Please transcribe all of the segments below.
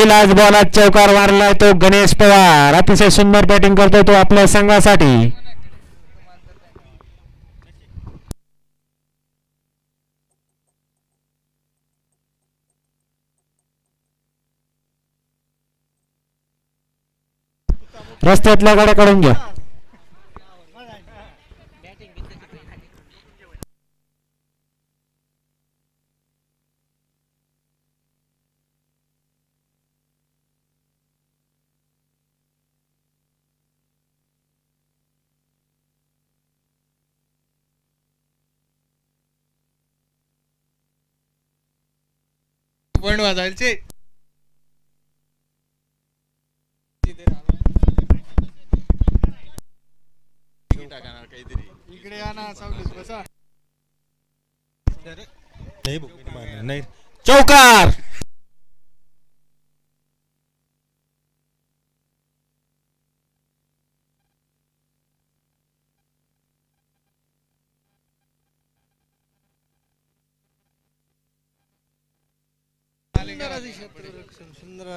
पहिलाच बॉलात चौकार मारलाय तो गणेश पवार. अतिशय सुंदर बॅटिंग करतोय तो आपल्या संघासाठी. रस्त्यातल्या गाड्या काढून घ्या. पण वाजायचे इकडे या ना सावलीत बसा. नाही चौकार.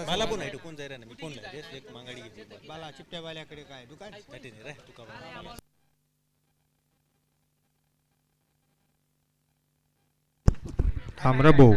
मला पण आहे कोण जाय ना मी कोण एक मांगाडी घेतली बाला चिपट्या बाल्याकडे काय दुकान रे तुका थांब रे भाऊ.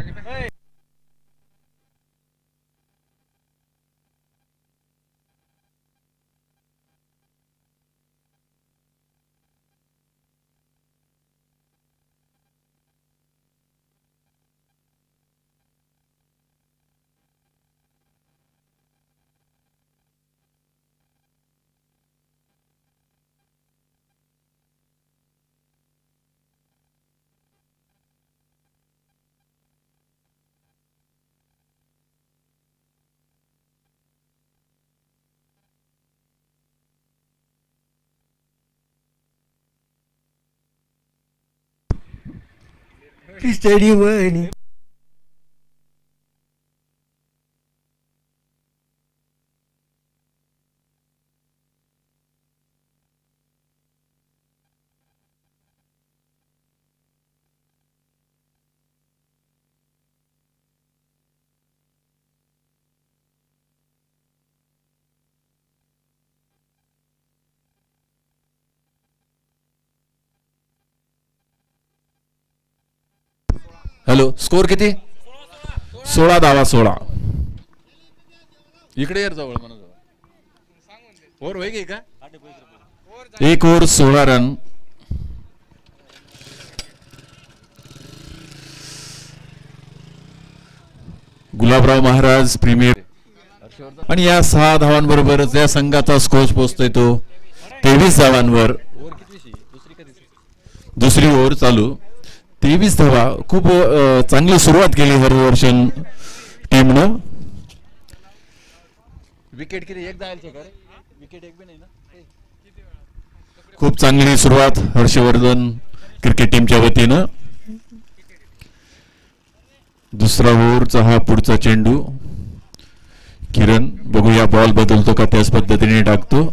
स्टेडियम हॅलो स्कोर किती 16 धावा 16. इकडे यार जवळ म्हणा जवळ ओव्हर होई का 1 over 16 run. Gulabrao Maharaj premier आणि या 6 धावांबरोबरच या संघाचा स्कोर पोहोचतोय तो 23 धावांवर. दुसरी ओव्हर चालू 23 धावा. खूप चांगली सुरुवात केली हरवर्षन टीमनं. विकेट किती एक जायचे का रे विकेट एक भी नाही ना. खूप चांगली सुरुवात हर्षवर्धन क्रिकेट टीमच्या वतीनं. दुसरा ओव्हरचा हा पुढचा चेंडू किरण बघूया बॉल बदलतो का त्याच पद्धतीने टाकतो.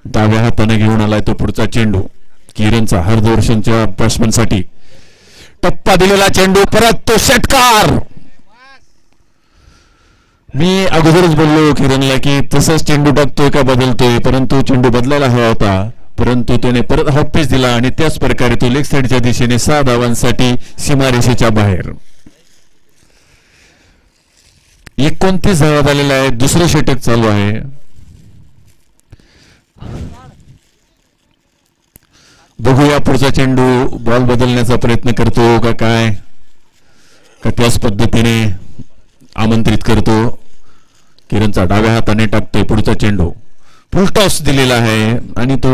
डाव्या हाताने घेऊन आलाय तो पुढचा चेंडू किरणचा हरवर्षनच्या बॅट्समन साठी. टप्पा दिलेला चेंडू परत तो षटकार. मी अगोदरच बोललो किरणला की तसंच चेंडू टाकतोय का बदलतोय परंतु चेंडू बदलायला हवा होता परंतु त्याने परत हाफ पिच दिला आणि त्याच प्रकारे तो लेग साइडच्या दिशेने 6 धावांसाठी सीमारेषेच्या बाहेर. 29 धावा झालेला आहे. दुसरं षटक चालू आहे. बघूया पुढचा चेंडू बॉल बदलण्याचा प्रयत्न करतो का काय का त्याच पद्धतीने आमंत्रित करतो. किरणचा डाव्या हाताने टाकतोय पुढचा चेंडू. फुल टॉस दिलेला आहे आणि तो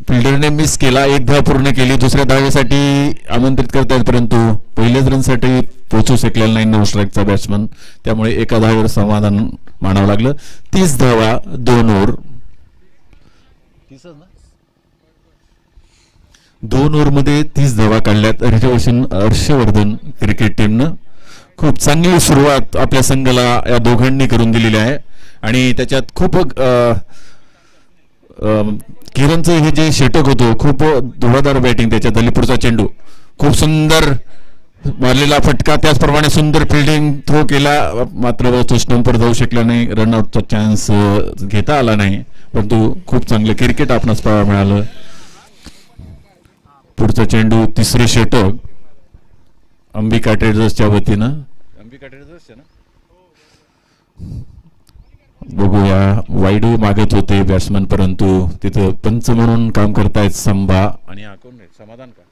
फिल्डरने मिस केला. 1 धाव पूर्ण केली. दुसऱ्या धावेसाठी आमंत्रित करतायत परंतु पहिल्याच रनसाठी पोहोचू शकलेला नाही 9 स्ट्राईकचा बॅट्समन. त्यामुळे एका धावेवर समाधान मानावं लागलं. 30 धावा 2 ओव्हर. 2 ओव्हरमध्ये 30 धावा काढल्यात हर्षवर्धन क्रिकेट टीमनं. खूप चांगली सुरुवात आपल्या संघाला या दोघांनी करून दिलेली आहे आणि त्याच्यात खूप किरणचं हे जे षटक होतं खूप धुवाधार बॅटिंग त्याच्यात झाली. पुढचा चेंडू खूप सुंदर मारलेला फटका, त्याचप्रमाणे सुंदर फिल्डिंग थ्रो केला, मात्र तो स्टंपवर जाऊ शकला नाही. रनआउटचा चान्स घेता आला नाही, परंतु खूप चांगलं क्रिकेट आपणास पाहायला मिळालं. पुढचा चेंडू, तिसरे षटक अंबिका ट्रेडर्सच्या वतीनं. अंबिका ट्रेडर्स ना, बघूया. वाईड मागत होते बॅट्समन, परंतु तिथं पंच म्हणून काम करतायत संभा आणि हा कोण आहे, समाधान का,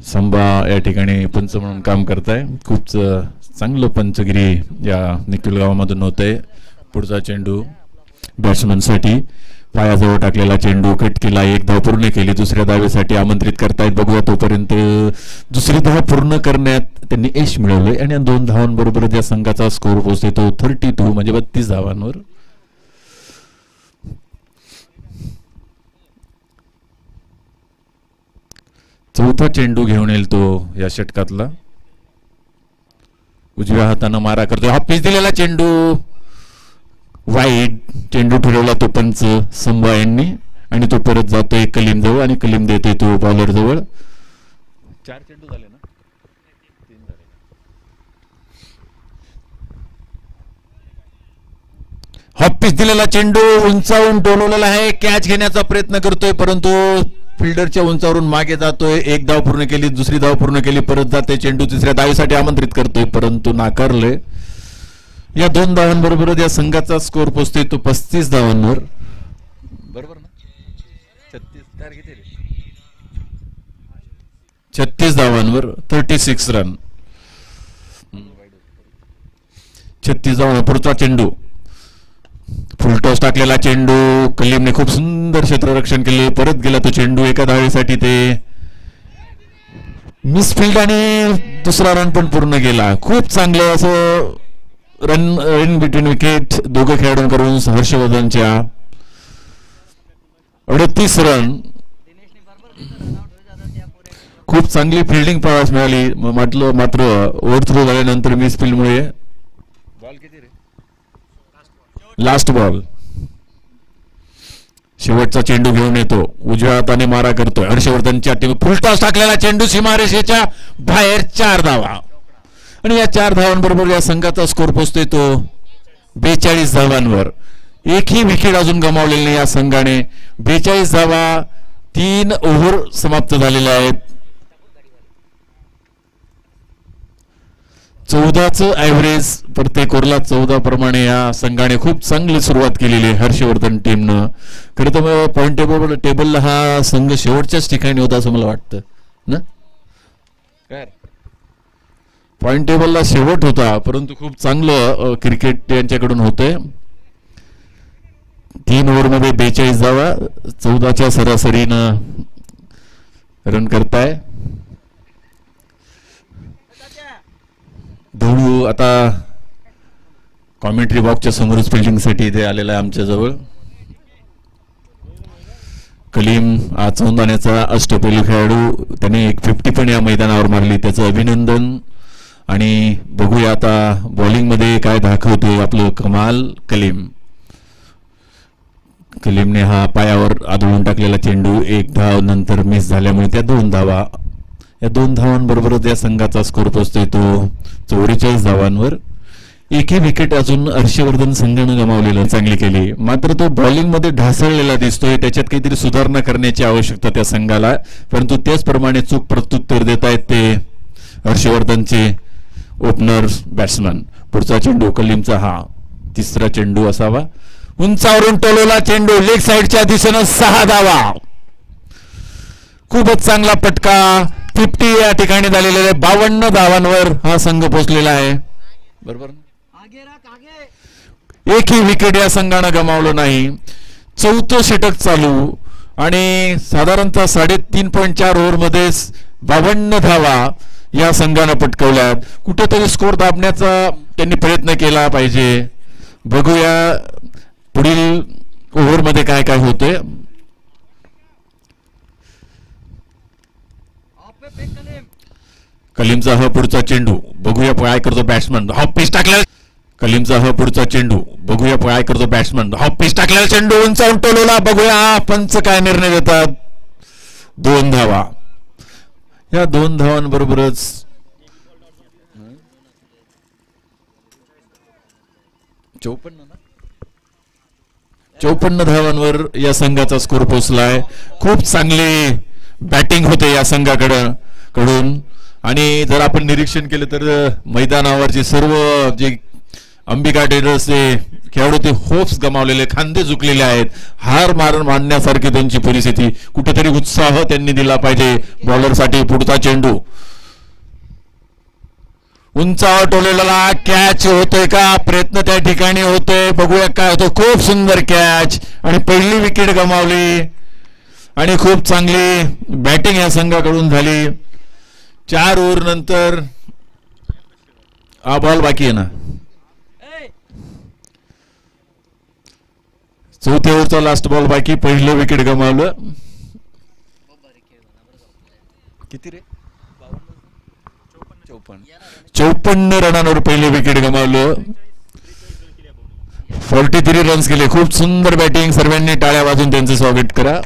संभा या ठिकाणी पंच म्हणून काम करताय. खूप चांगलं पंचगिरी या निखिल गावामधून होत आहे. पुढचा चेंडू बॅट्समनसाठी, पायाजवळ टाकलेला चेंडू कट केला, एक धाव पूर्ण केली, दुसऱ्या धावेसाठी आमंत्रित करतायत. बघूया तोपर्यंत दुसरी धाव पूर्ण करण्यात त्यांनी यश मिळवलंय आणि 2 धावांबरोबर या संघाचा स्कोर पोहोचते तो 32 म्हणजे 32 धावांवर. चौथा चेंडू घेऊन येईल तो या षटकातला. उजव्या हातानं मारा करतोय, हा पिच दिलेला चेंडू वाईड. चेंडू ठरवला तो पंच संभा यांनी आणि तो परत जातोय कलीम जवळ आणि कलीम देतोय तो बॉलर जवळ. 4 चेंडू झाले ना, 3 झाले. हा पिच दिलेला चेंडू उंचावून टोलवलेला आहे, कॅच घेण्याचा प्रयत्न करतोय, परंतु फिल्डरच्या उंचावरून मागे जातोय. एक धाव पूर्ण केली, दुसरी धाव पूर्ण केली, परत जाते चेंडू तिसऱ्या धावेसाठी आमंत्रित करतोय, परंतु नाकारले. या 2 धावांबरोबर या संघाचा स्कोर पोहोचतोय तो 35 धावांवर. बरोबर ना, 36 धावांवर 36 रन. 36 धावांवर पुढचा चेंडू, फुलटॉस टाकलेला चेंडू, कलीमने खूप सुंदर क्षेत्ररक्षण केले, परत गेला तो चेंडू एका धावेसाठी, ते मिसफिल्ड आणि दुसरा रन पण पूर्ण केला. खूप चांगलं असं रन इन बिटवीन विकेट दोघं खेळाडूंकडून हर्षवर्धनच्या 38 रन. खूप चांगली फिल्डिंग पाहायला मिळाली, मात्र ओव्हर थ्रो झाल्यानंतर मिसफिल्डमुळे लास्ट बॉल. शेवटचा चेंडू घेऊन येतो, उजव्या हाताने मारा करतोय हर्षवर्धनच्या टीम. फुलटॉस टाकलेला चेंडू सीमारेषेच्या बाहेर, 4 धावा आणि या 4 धावांबरोबर या संघाचा स्कोर पोहोचतोय तो 42 धावांवर. एकही विकेट अजून गमावलेली नाही या संघाने. 42 धावा, 3 ओव्हर समाप्त झालेल्या आहेत. 14चं ॲव्हरेज प्रत्येक ओव्हरला 14 प्रमाणे या संघाने खूप चांगली सुरुवात केलेली आहे हर्षवर्धन टीमनं. खरं तर पॉईंट टेबलला हा संघ शेवटच्याच ठिकाणी होता असं मला वाटतं ना. पॉईंट टेबलला शेवट होता, परंतु खूप चांगलं क्रिकेट यांच्याकडून होतंय. 3 ओव्हरमध्ये 42 धावा, 14च्या सरासरीनं रन करताय. धोळू आता कॉमेंट्री बॉक्सच्या समोरच फिल्डिंगसाठी इथे आलेला आहे आमच्या जवळ. कलीम हा चौंदाण्याचा अष्टपैलू खेळाडू, त्याने एक 50 पण या मैदानावर मारली, त्याचं अभिनंदन. आणि बघूया आता बॉलिंग मध्ये काय दाखवतो आपलं कमाल कलीम. कलीमने हा पायावर आदळून टाकलेला चेंडू 1 धाव नंतर मिस झाल्यामुळे त्या 2 धावा, या 2 धावांबरोबरच या संघाचा स्कोर पोहोचतोय तो 44 धावांवर. एकही विकेट अजून हर्षवर्धन संघानं गमावलेलं चांगली केली, मात्र तो बॉलिंग मध्ये ढासळलेला दिसतोय. त्याच्यात काहीतरी सुधारणा करण्याची आवश्यकता त्या संघाला, परंतु त्याचप्रमाणे चूक प्रत्युत्तर देत आहेत ते हर्षवर्धनचे ओपनर बॅट्समन. पुढचा चेंडू कलीमचा, हा 3रा चेंडू असावा. उंचावरून टोलवला चेंडू लेग साइडच्या दिशेनं 6 धावा. खूपच चांगला पटका. 50 या ठिकाणी झालेले 52 धावांवर हा संघ पोहोचलेला आहे. बरोबर, एकही विकेट या संघानं गमावलं नाही. 4थं षटक चालू आणि साधारणतः 3.5 ओव्हरमध्ये 52 धावा या संघानं पटकवल्यात. कुठेतरी स्कोर दाबण्याचा त्यांनी प्रयत्न केला पाहिजे. बघूया पुढील ओव्हरमध्ये काय काय होते. कलीमचा हा पुढचा चेंडू, बघूया काय करतो बॅट्समन. हा पिच टाकला. कलीमचा हा पुढचा चेंडू, बघूया काय करतो बॅट्समन. हा पिच टाकलेला चेंडू उंचावून टोलवला. बघूया पंच काय निर्णय देतात. 2 धावा. या 2 धावांबरोबरच 54 धावांवर या संघाचा स्कोर पोहोचलाय. खूप चांगली बॅटिंग होते या संघाकडून. आणि जर आपण निरीक्षण केलं तर मैदानावरचे सर्व जे अंबिका टेडर्सचे खेळाडू ते होप्स गमावलेले, खांदे झुकलेले आहेत. हार मानण्यासारखी त्यांची परिस्थिती. कुठेतरी उत्साह त्यांनी दिला पाहिजे बॉलरसाठी. पुढचा चेंडू उंचावर टोलेला, कॅच होतोय का? प्रयत्न त्या ठिकाणी होतोय, बघूया काय होतं. खूप सुंदर कॅच आणि पहिली विकेट गमावली आणि खूप चांगली बॅटिंग या संघाकडून झाली. 4 ओव्हर नंतर हा बॉल बाकी आहे ना. 4थ्या ओव्हरचा लास्ट बॉल बाकी. पहिलं विकेट गमावलं. किती रे? 54 रनांवर पहिले विकेट गमावलं. 43 रन्स केले. खूप सुंदर बॅटिंग. सर्वांनी टाळ्या वाजून त्यांचं स्वागत करा.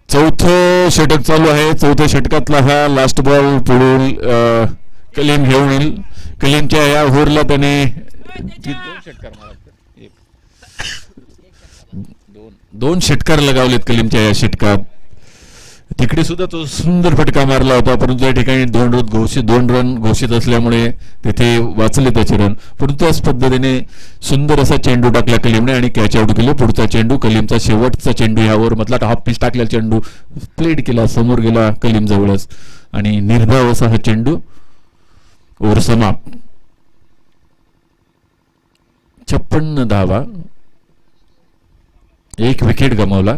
4थं षटक चालू आहे. 4थ्या षटकातला हा लास्ट बॉल पुढून कलीम घेऊन येईल. कलीमच्या या ओव्हरला त्याने 2 षटकार लगावलेत कलीमच्या या षटकात. तिकडे सुद्धा तो सुंदर फटका मारला होता, परंतु या ठिकाणी 2 रन घोषित असल्यामुळे तिथे वाचले त्याचे रन. परंतु त्याच पद्धतीने सुंदर असा चेंडू टाकला कलीमने आणि कॅच आउट केले. पुढचा चेंडू कलीमचा शेवटचा चेंडू यावर मधला हाफ पिच टाकलेला चेंडू प्लेड केला, समोर गेला कलीम जवळच आणि निर्धाव असा हा चेंडू. ओव्हर समाप्त. 56 धावा, 1 विकेट गमावला.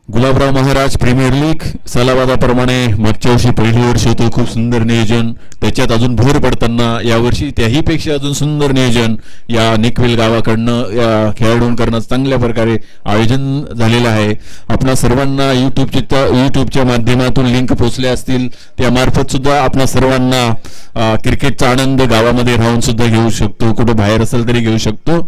गुलाबराव महाराज प्रीमियर लीग सालाबादाप्रमाणे मागच्या वर्षी पहिली वर्ष होतं. खूप सुंदर नियोजन, त्याच्यात अजून भर पडताना यावर्षी त्याहीपेक्षा अजून सुंदर नियोजन या निकविल गावाकडनं या खेळाडूंकडनं चांगल्या प्रकारे आयोजन झालेलं आहे. आपणा सर्वांना युट्यूबच्या माध्यमातून लिंक पोचल्या असतील, त्यामार्फत सुद्धा आपणा सर्वांना क्रिकेटचा आनंद गावामध्ये राहून सुद्धा घेऊ शकतो, कुठं बाहेर असेल तरी घेऊ शकतो.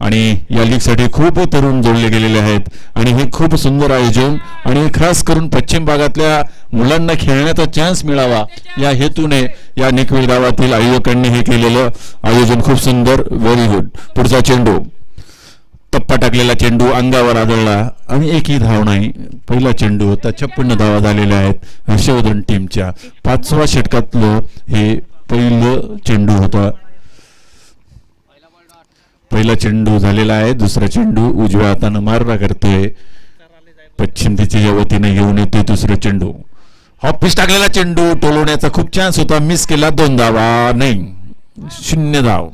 आणि या लीगसाठी खूप तरुण जोडले गेलेले आहेत आणि हे खूप सुंदर आयोजन आणि खास करून पश्चिम भागातल्या मुलांना खेळण्याचा चान्स मिळावा या हेतूने या निकविल गावातील आयोजकांनी हे केलेलं आयोजन खूप सुंदर. Very good. पुढचा चेंडू, टप्पा टाकलेला चेंडू अंगावर आदळला आणि एकही धाव नाही. पहिला चेंडू होता. 56 धावा झालेल्या आहेत हर्षवर्धन टीमच्या. 5व्या षटकातलं हे पहिलं चेंडू होता. पहिला चेंडू झालेला आहे. दुसरा चेंडू उजव्या हातानं मारला करतोय. पश्चिम दिशेच्या वतीने घेऊन येतोय दुसरा चेंडू. हॉप पिच टाकलेला चेंडू टोलवण्याचा खूप चान्स होता, मिस केला. 2 धावा नाही, 0 धाव.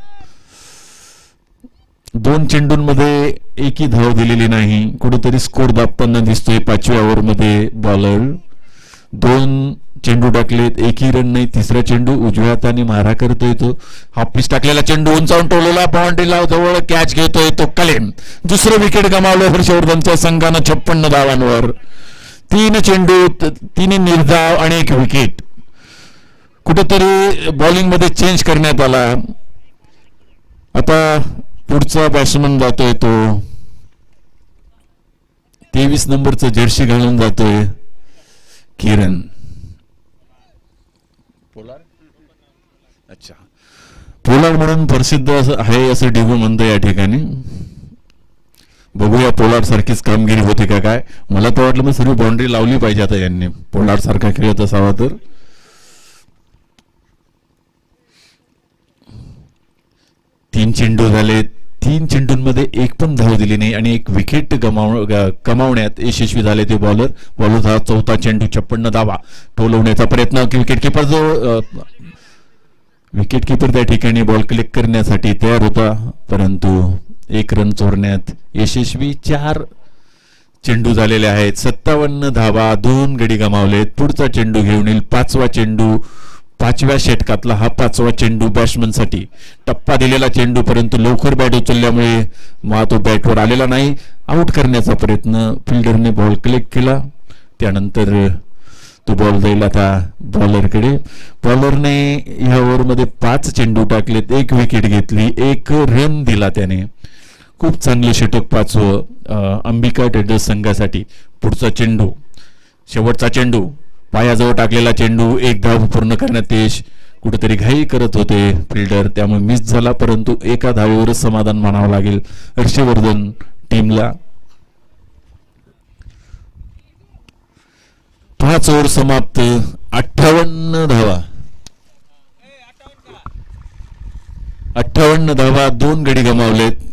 2 चेंडूंमध्ये एकही धाव दिलेली नाही. कुठेतरी स्कोर दाबताना दिसतोय. 5व्या ओव्हरमध्ये बॉलर 2 चेंडू टाकलेत, एकही रन नाही. तिसरा चेंडू उजव्या हाताने मारा करतोय तो. हाफ पिच टाकलेला चेंडू उंचावून टोलवला, बाउंड्रीला जवळ कॅच घेतोय तो कलेम. दुसरं विकेट गमावलं हर्षवर्धनच्या संघानं 56 धावांवर. 3 चेंडू, 3 निर्धाव आणि 1 विकेट. कुठेतरी बॉलिंग मध्ये चेंज करण्यात आला. आता पुढचा बॅट्समन जातोय तो 23 नंबरचं जर्सी घालून जातोय किरण. अच्छा, पोलार्ड म्हणून प्रसिद्ध आहे असं डिगू म्हणतो या ठिकाणी. बघूया पोलार्ड सारखीच कामगिरी होते का काय. मला तर वाटलं मग सर्व बाउंड्री लावली पाहिजे आता यांनी, पोलार्ड सारखा खेळत असावा तर. तीन चेंडू झाले. 3 चेंडूंमध्ये एक पण धाव दिली नाही आणि 1 विकेट कमावण्यात यशस्वी झाले ते बॉलर. हा 4था चेंडू. 56 धावा टोलवण्याचा प्रयत्न. विकेट किपर त्या ठिकाणी बॉल कलेक्ट करण्यासाठी तयार होता, परंतु 1 रन चोरण्यात यशस्वी. 4 चेंडू झालेले आहेत. 57 धावा, 2 गडी गमावलेत. पुढचा चेंडू घेऊन येईल. 5वा चेंडू. 5व्या षटकातला हा 5वा चेंडू बॅट्समन साठी. टप्पा दिलेला चेंडू, परंतु लवकर बॅट उचलल्यामुळे तो बॅटवर आलेला नाही. आउट करण्याचा प्रयत्न. फिल्डरने बॉल कलेक्ट केला. त्यानंतर तो बॉल जाईल आता बॉलरकडे. बॉलरने ह्या ओव्हरमध्ये 5 चेंडू टाकलेत, 1 विकेट घेतली, 1 रन दिला त्याने. खूप चांगलं षटक पाचवं अंबिका ट्रेडर्स संघासाठी. पुढचा चेंडू, शेवटचा चेंडू, पायाजवळ टाकलेला चेंडू, एक धाव पूर्ण करण्यात यश. कुठेतरी घाई करत होते फिल्डर, त्यामुळे मिस झाला, परंतु एका धावेवरच समाधान मानावं लागेल हर्षवर्धन टीमला. 5 ओव्हर समाप्त, 58 धावा. 58 धावा, 2 गडी गमावलेत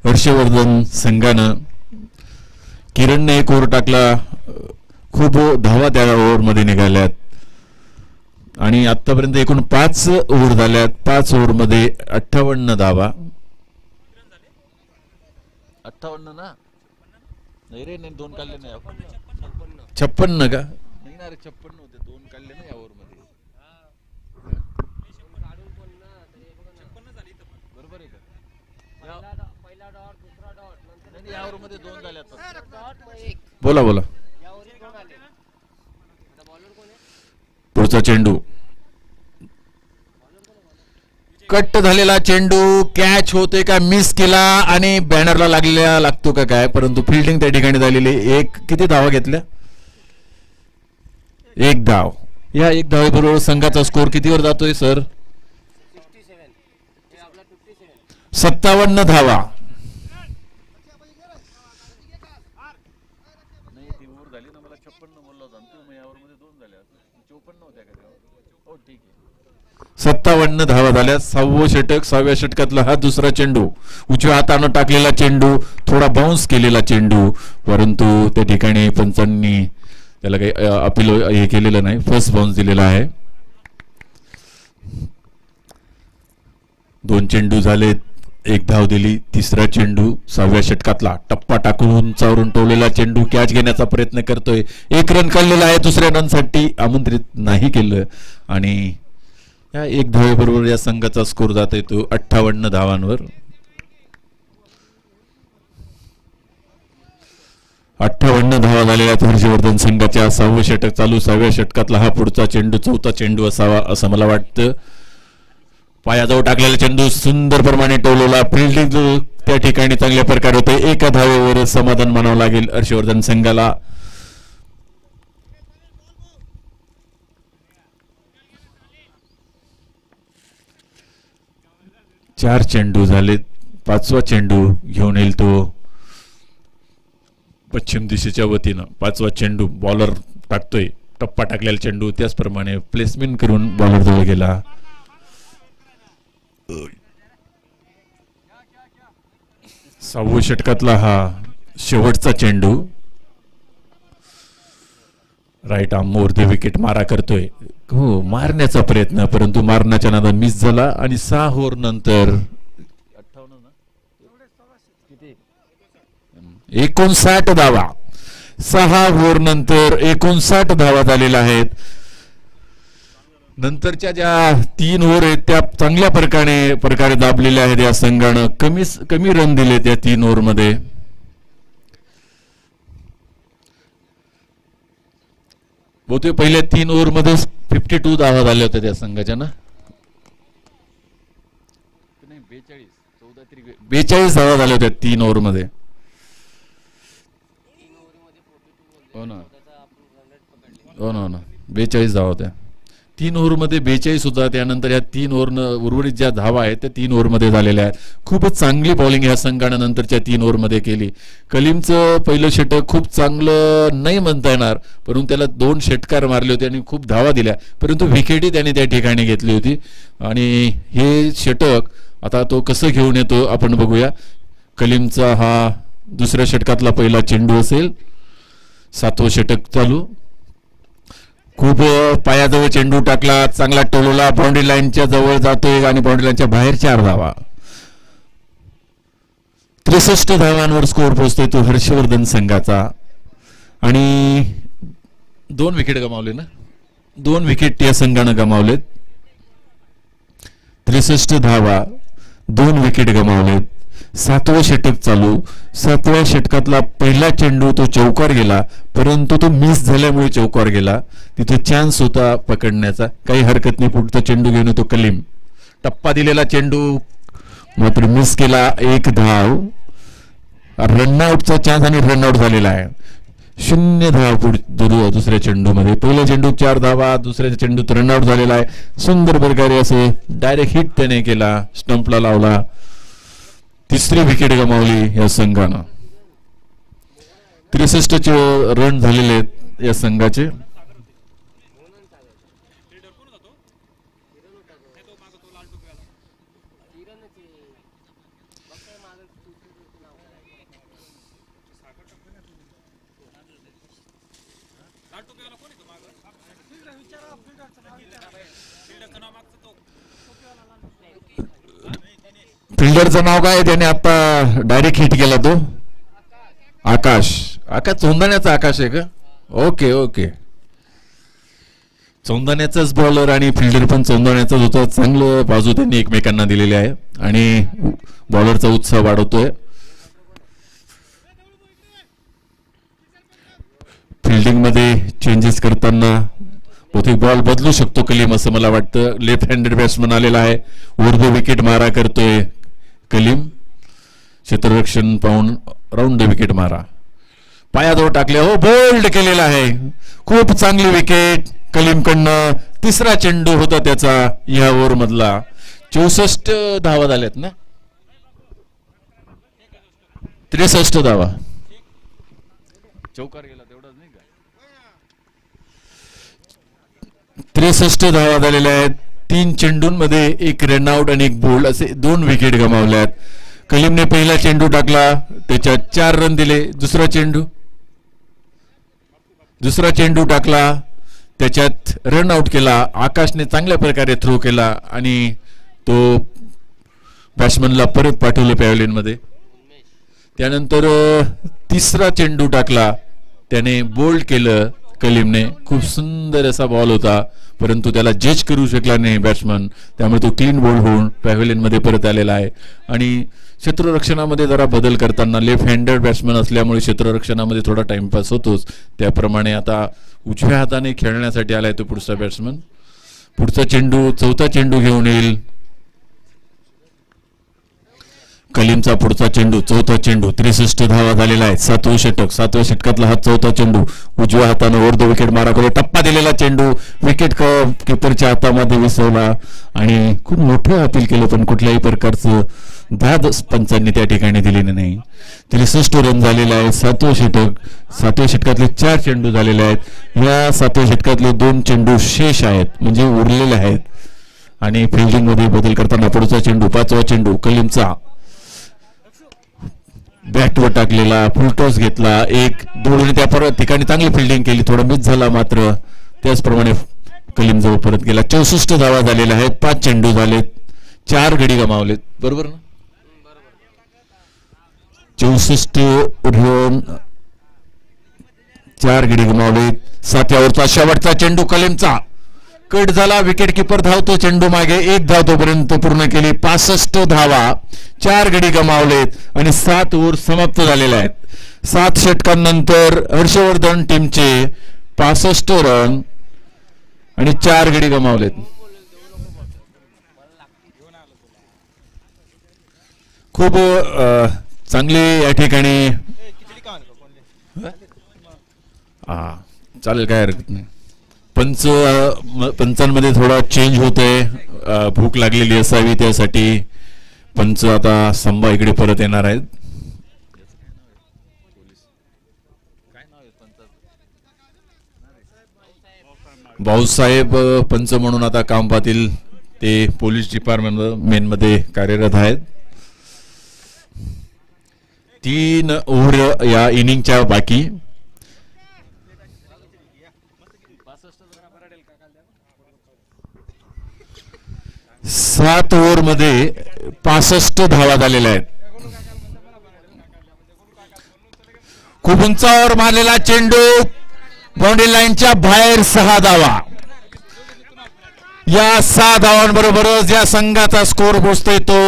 हर्षवर्धन संघानं. किरणने एक ओव्हर टाकला, खूप धावा त्या ओव्हरमध्ये निघाल्यात आणि आतापर्यंत एकूण 5 ओव्हर झाल्यात. 5 ओव्हरमध्ये 58 धावा. 58 ना? नाही रे, नाही 2 काढले नाही आपण. 56 का? नाही ना रे, 56 होते, 2 काढले ना या ओव्हरमध्ये. बरोबर आहे का? या ओव्हरमध्ये 2 झाल्यात. बोला बोला. पुढचा चेंडू, कट झालेला चेंडू, कॅच होते का, मिस केला आणि बॅनरला लागतो का काय, परंतु फिल्डिंग त्या ठिकाणी झालेली. किती धावा घेतल्या? 1 धाव. या 1 धावेबरोबर संघाचा स्कोर कितीवर जातोय सर? 57 धावा. नाही ती ओव्हर झाली ना, मला 56 बोलला होता, तुम्ही यावरमध्ये 2 झाल्या, 54 होत्या का? हो ठीक आहे. 57 धावा झाल्या. 6वं षटक, 6व्या षटकातला हा दुसरा चेंडू, उजव्या हातानं टाकलेला चेंडू, थोडा बाउन्स केलेला चेंडू, परंतु त्या ठिकाणी पंचांनी त्याला काही अपील हे केलेलं नाही, फर्स्ट बाउन्स दिलेला आहे. 2 चेंडू झालेत, 1 धाव दिली. तिसरा चेंडू, 6व्या षटकातला, टप्पा टाकून उंचावरून टोलेला चेंडू, कॅच घेण्याचा प्रयत्न करतोय. 1 रन काढलेला आहे, दुसऱ्या रनसाठी आमंत्रित नाही केलं आणि या 1 धावेबरोबर या संघाचा स्कोर जात येतो 58 धावांवर. 58 धावा झालेल्या हर्षवर्धन संघाच्या. 6वं षटक चालू, 6व्या षटकातला हा पुढचा चेंडू, 4था चेंडू असावा असं मला वाटतं. पायाजवळ टाकलेला चेंडू सुंदर प्रमाणे टोलवला, फिल्डिंग त्या ठिकाणी चांगल्या प्रकारे होते. 1 धावेवर समाधान मानावं लागेल हर्षवर्धन संघाला. चार चेंडू झालेत, 5वा चेंडू घेऊन येईल तो पश्चिम दिशेच्या वतीनं. 5वा चेंडू बॉलर टाकतोय, टप्पा टाकलेला चेंडू, त्याचप्रमाणे प्लेसमेंट करून बॉलर जवळ गेला. 6व्या षटकातला हा शेवटचा चेंडू, राईट आर्म वर विकेट मारा करतोय. हो, मारण्याचा प्रयत्न, परंतु मारण्याच्या नादात मिस झाला आणि 6 ओव्हर नंतर 59 धावा. 6 ओव्हर नंतर 59 धावा झालेल्या आहेत. नंतरच्या ज्या 3 ओव्हर आहेत त्या चांगल्या प्रकारे दाबलेल्या आहेत या संघानं. कमी रन दिले त्या 3 ओव्हर मध्ये. बहुतेक पहिल्या 3 ओव्हर मध्ये 52 धावा झाल्या होत्या त्या संघाच्या ना. 42 धावा झाल्या होत्या 3 ओव्हर मध्ये. हो ना, हो ना, 42 धावा होत्या 3 ओव्हर मध्ये. 42 होता. त्यानंतर या 3 ओव्हर उर्वरित ज्या धावा आहेत त्या 3 ओव्हर मध्ये झालेल्या आहेत. खूपच चांगली बॉलिंग ह्या संघानं नंतरच्या 3 ओव्हर मध्ये केली. कलीमचं पहिलं षटक खूप चांगलं नाही म्हणता येणार, परंतु त्याला 2 षटकार मारले होते आणि खूप धावा दिल्या, परंतु विकेटही त्याने त्या ठिकाणी घेतली होती. आणि हे षटक आता तो कसं घेऊन येतो आपण बघूया. कलीमचा हा दुसऱ्या षटकातला पहिला चेंडू असेल. 7वं षटक चालू. खूप पायाजवळ चेंडू टाकला, चांगला टोलवला, बाउंड्री लाईनच्या जवळ जातोय आणि बाउंड्री लाईनच्या बाहेर 4 धावा. 63 धावांवर स्कोर पोहोचतोय तो हर्षवर्धन संघाचा. आणि 2 विकेट गमावले ना, 2 विकेट या संघानं गमावलेत. 63 धावा, 2 विकेट गमावलेत. 7वं षटक चालू. 7व्या षटकातला पहिला चेंडू तो चौकार गेला, परंतु तो मिस झाल्यामुळे चौकार गेला. तिथे चान्स होता पकडण्याचा, काही हरकत नाही. पुढचा चेंडू घेऊन येतो कलीम. टप्पा दिलेला चेंडू मात्र मिस केला. एक धाव, रनआउटचा चान्स आणि रनआउट झालेला आहे. 0 धाव दुसऱ्या चेंडूमध्ये. पहिल्या चेंडू 4 धावा, दुसऱ्या चेंडूत रनआउट झालेला आहे. सुंदर प्रकारे असे डायरेक्ट हिट त्याने केला, स्टंपला लावला. 3री विकेट गमावली या संघानं. 63 रन झालेले आहेत या संघाचे. फिल्डरचं नाव काय? त्याने आता डायरेक्ट हिट केला तो. आकाश. चौंदाण्याचा आकाश आहे का? Okay okay. चौंदाण्याचाच बॉलर आणि फिल्डर पण चौंदाण्याचाच होता. चांगलं बाजू त्यांनी एकमेकांना दिलेली आहे आणि बॉलरचा उत्साह वाढवतोय. फिल्डिंग मध्ये चेंजेस करताना बहुतेक बॉल बदलू शकतो कलीम, असं मला वाटतं. लेफ्ट हँडेड बॅट्समन आलेला आहे. उर्दू विकेट मारा करतोय कलीम. क्षेत्ररक्षण पाहून राऊंड विकेट मारा. पायाजवळ टाकले. हो, बोल्ड केलेला आहे. खूप चांगली विकेट कलीमकडनं. 3रा चेंडू होता त्याचा या ओव्हर मधला. 64 धावा झाल्यात ना. 63 धावा. चौकार गेला तेवढाच नाही का. 63 धावा झालेल्या आहेत. 3 चेंडूंमध्ये 1 रनआउट आणि 1 बोल्ड असे 2 विकेट गमावल्यात. कलीमने पहिला चेंडू टाकला, त्याच्यात 4 रन दिले. दुसरा चेंडू टाकला, त्याच्यात रनआउट केला. आकाशने चांगल्या प्रकारे थ्रो केला आणि तो बॅट्समनला परत पाठवले पॅव्हलियन मध्ये. त्यानंतर 3रा चेंडू टाकला, त्याने बोल्ड केलं कलीमने. खूप सुंदर असा बॉल होता, परंतु त्याला जज करू शकला नाही बॅट्समन. त्यामुळे तो क्लीन बोल्ड होऊन पॅव्हलियन मध्ये परत आलेला आहे. आणि क्षेत्ररक्षणामध्ये जरा बदल करताना लेफ्ट हँडेड बॅट्समन असल्यामुळे क्षेत्ररक्षणामध्ये थोडा टाइमपास होतोच. त्याप्रमाणे आता उजव्या हाताने खेळण्यासाठी आलाय तो पुढचा बॅट्समन. पुढचा चेंडू, 4था चेंडू घेऊन येईल कलीमचा. पुढचा चेंडू, 4था चेंडू. 63 धावा झालेला आहे. 7वं षटक. 7व्या षटकातला हा 4था चेंडू. उजव्या हाताने ओव्हर द विकेट मारा करून टप्पा दिलेला चेंडू विकेट किपरच्या हातामध्ये विसवला आणि खूप मोठं अपील केलं, पण कुठल्याही प्रकारचं दाद पंचांनी त्या ठिकाणी दिलेलं नाही. 63 रन झालेला आहे. 7वं षटक. 7व्या षटकातले 4 चेंडू झालेले आहेत. या 7व्या षटकातले 2 चेंडू शेष आहेत, म्हणजे उरलेले आहेत. आणि फिल्डिंग मध्ये बदल करताना पुढचा चेंडू, 5वा चेंडू कलीमचा. बॅटवर टाकलेला, फुल टॉस घेतला. 1-2 त्या ठिकाणी चांगली फिल्डिंग केली, थोडा मिस झाला मात्र. त्याचप्रमाणे कलीम जवळ परत गेला. 64 धावा झालेल्या आहेत. 5 चेंडू झालेत. 4 गडी गमावलेत. बरोबर ना. 64 रन, 4 गडी गमावलेत. 7व्या ओव्हरचा शेवटचा चेंडू कलीमचा कट झाला. विकेट किपर धावतो चेंडू मागे. 1 धाव तोपर्यंत पूर्ण केली. 65 धावा, 4 गडी गमावलेत आणि 7 ओव्हर समाप्त झालेल्या आहेत. 7 षटकांनंतर हर्षवर्धन टीमचे 65 रन आणि 4 गडी गमावलेत. खूप चांगली या ठिकाणी. चालेल, काय हरकत नाही. पंचांमध्ये थोडा चेंज होतोय. भूक लागलेली असावी त्यासाठी पंच आता संभा इकडे परत येणार आहेत. भाऊसाहेब पंच म्हणून आता काम पाहतील. ते पोलीस डिपार्टमेंट मध्ये कार्यरत आहेत. 3 ओव्हर या इनिंगच्या बाकी. 7 ओव्हर मध्ये 65 धावा झालेल्या आहेत. खूप उंचावर मारलेला चेंडू, बाउंड्री लाईनच्या बाहेर. 6 धावा. या 6 धावांबरोबरच या संघाचा स्कोर पोहोचतोय तो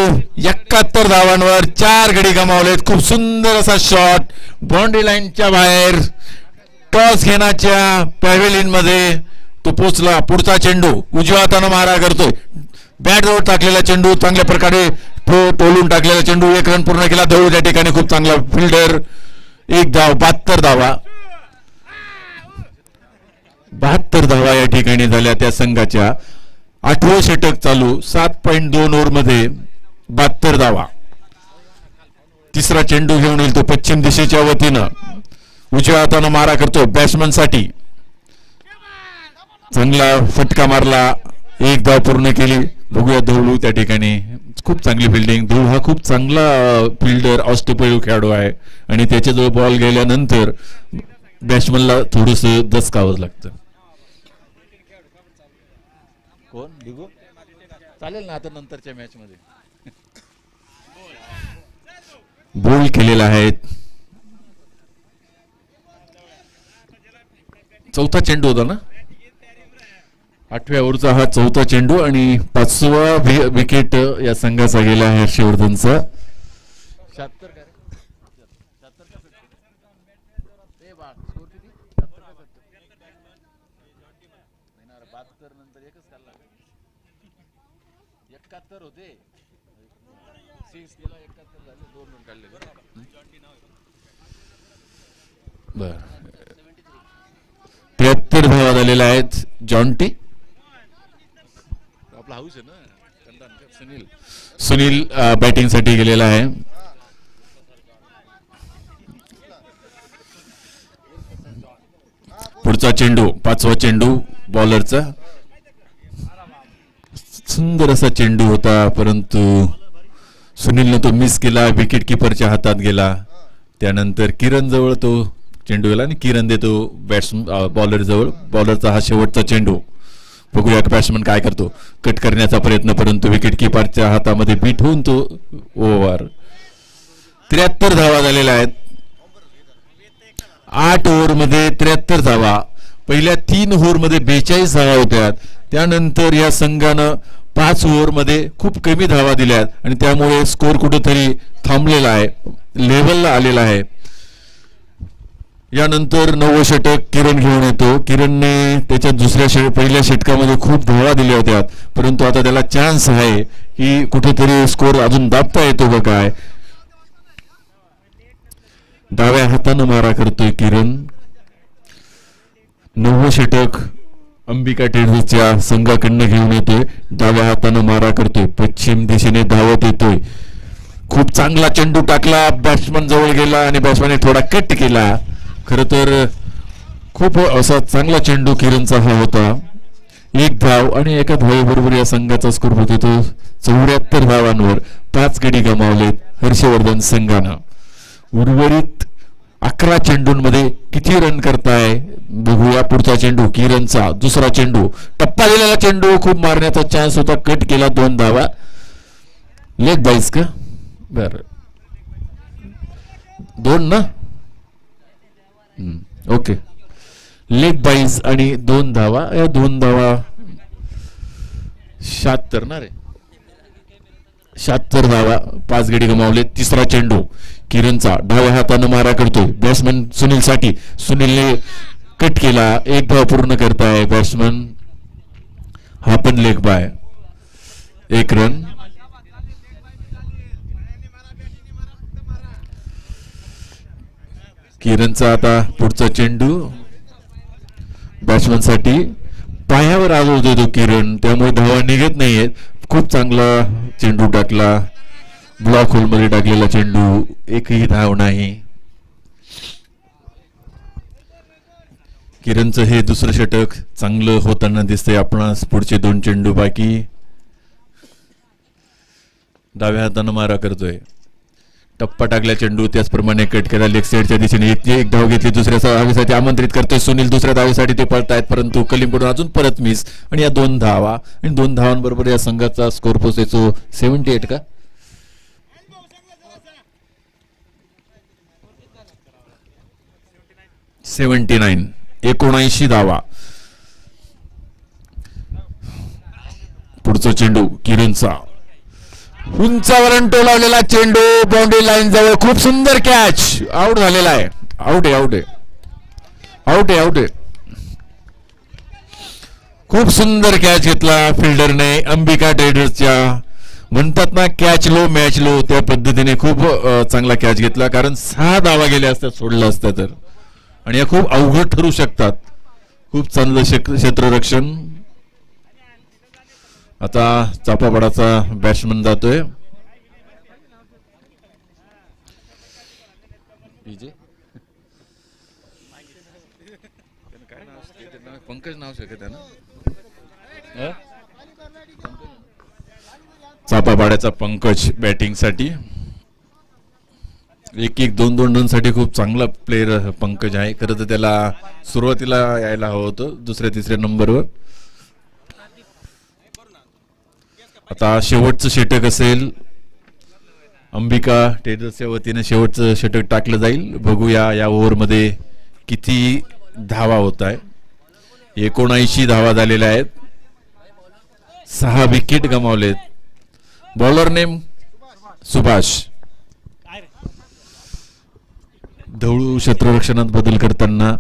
71 धावांवर. 4 गडी गमावलेत. खूप सुंदर असा शॉट बाउंड्री लाईनच्या बाहेर. टॉस घेण्याच्या पॅव्हेलियन मध्ये तो पोचला. पुढचा चेंडू उजव्या हाताने मारा करतोय. बॅट जवळ टाकलेला चेंडू चांगल्या प्रकारे टोलून टाकलेला चेंडू, 1 रन पूर्ण केला. धवळ त्या ठिकाणी खूप चांगला फिल्डर, 1 धाव, 72 धावा. 72 धावा या ठिकाणी झाल्या त्या संघाच्या. 8वं षटक चालू, 7.2 ओव्हर मध्ये 72 धावा. तिसरा चेंडू घेऊन येईल तो पश्चिम दिशेच्या वतीनं. उजव्या हातानं मारा करतो बॅट्समन साठी. चांगला फटका मारला, 1 धाव पूर्ण केली. बघूया धवळू त्या ठिकाणी खूप चांगली फिल्डिंग. धवळ हा खूप चांगला फिल्डर, अष्टपैलू खेळाडू आहे आणि त्याच्याजवळ बॉल गेल्यानंतर बॅट्समनला थोडस दचकावंच लागतं. कोण दिगो चालेल ना आता नंतरच्या मॅच मध्ये. बोल केलेला आहे. चौथा चेंडू होता ना, 8व्या ओव्हरचा हा चौथा चेंडू आणि 5वा विकेट या संघाचा गेला आहे हर्षवर्धनचा. बर 73 धावा झालेल्या आहेत. जॉन्टी आपला हाऊस आहे ना, सुनील बॅटिंग साठी गेलेला आहे. पुढचा चेंडू 5वा चेंडू बॉलरचा. सुंदर असा चेंडू होता परंतु सुनीलने तो मिस केला, विकेट किपरच्या हातात गेला. त्यानंतर किरण जवळ तो चेंडू गेला आणि किरण देतो बॉलर जवळ. बॉलरचा हा शेवटचा चेंडू. बघूया बॅट्समन काय करतो. कट करण्याचा प्रयत्न परंतु विकेट किपरच्या हातामध्ये बीट होऊन तो ओव्हर. 73 धावा झालेल्या आहेत. 8 ओव्हर मध्ये 73 धावा. पहिल्या 3 ओव्हर मध्ये 42 धावा होत्या. त्यानंतर या संघानं 5 ओव्हर मध्ये खूप कमी धावा दिल्यात आणि त्यामुळे स्कोर कुठेतरी थांबलेला आहे, लेव्हलला आलेला आहे. यानंतर 9वं षटक किरण घेऊन येतो. किरणने त्याच्या पहिल्या षटकामध्ये खूप धावा दिल्या होत्या परंतु आता त्याला चान्स आहे की कुठेतरी स्कोर अजून दाबता येतो का काय. डाव्या हातानं मारा करतोय किरण. 9वं षटक अंबिका ट्रेडर्सच्या संघाकडनं घेऊन येतोय. डाव्या हातानं मारा करतोय, पश्चिम दिशेने धावत येतोय. खूप चांगला चेंडू टाकला, बॅट्समन जवळ गेला आणि बॅट्समॅनने थोडा कट केला. खर तर खूप असा चांगला चेंडू किरणचा हा होता. 1 धाव आणि एका धावेबरोबर या संघाचा स्कोर होतो तो 74 धावांवर. 5 गडी गमावलेत हर्षवर्धन संघानं. उर्वरित 11 चेंडूंमध्ये किती रन करताय बघूया. पुढचा चेंडू किरणचा, दुसरा चेंडू टप्पा दिलेला चेंडू, खूप मारण्याचा चान्स होता, कट केला. 2 धावा. लेग बाईस का, बर 2 ना, ओके. लेग बाईज आणि 2 धावा. या 2 धावा 76 ना रे, 76 धावा. 5 गडी गमावले. तिसरा चेंडू किरणचा, डाव्या हातानं मारा करतोय बॅट्समन सुनील साठी. सुनीलने कट केला. 1 धाव पूर्ण करताय बॅट्समन. हा पण लेग बाय, 1 रन. किरणचा आता पुढचा चेंडू बॅट्समन साठी. पायावर आलो होतो तो किरण, त्यामुळे धावा निघत नाहीयेत. खूप चांगला चेंडू टाकला, ब्लॉक होल मध्ये टाकलेला चेंडू, एकही धाव नाही. किरणचं हे दुसरं षटक चांगलं होताना दिसतंय आपणास. पुढचे 2 चेंडू बाकी. डाव्या हातानं मारा करतोय, टप्पा टाकला चेंडू, त्याचप्रमाणे कट केला लेग साईडच्या दिशेने. 1 धाव घेतली, दुसऱ्या धावेसाठी आमंत्रित करतोय सुनील. दुसऱ्या धावेसाठी ते पळतायत परंतु कलीमकडून अजून परत मिस आणि या 2 धावा आणि 2 धावांबरोबर या संघाचा स्कोर पोहोचतो 78 का 79. 79 धावा. पुढचा चेंडू किरणचा, उंचावरून टोलावलेला चेंडू, बाउंड्री लाईन जवळ. खूप सुंदर कॅच, आउट झालेला आहे. आउट आहे, आउट आहे, आउट आहे, आउट आहे. खूप सुंदर कॅच घेतला फिल्डरने अंबिका ट्रेडर्सच्या. म्हणतात ना कॅच लो मॅच लो, त्या पद्धतीने खूप चांगला कॅच घेतला, कारण 6 धावा गेल्या असत्या सोडलं असतं तर, आणि या खूप अवघड ठरू शकतात. खूप चांगलं क्षेत्ररक्षण. आता चापापडाचा बॅट्समन जातोय. पंकज नाव शकत आहे ना, चापापाड्याचा पंकज बॅटिंग साठी 1-1 2-2 रन साठी खूप चांगला प्लेयर पंकज आहे. खरं तर त्याला सुरुवातीला यायला हवं होतं, दुसऱ्या तिसऱ्या नंबरवर. आता शेवटचं षटक असेल, अंबिका टेडर्सच्या वतीने शेवटचं षटक टाकलं जाईल. बघूया या ओव्हरमध्ये किती धावा होत आहे. 79 धावा झालेल्या आहेत, 6 विकेट गमावलेत. Bowler name Subhash. धवळू क्षेत्ररक्षणात बदल करताना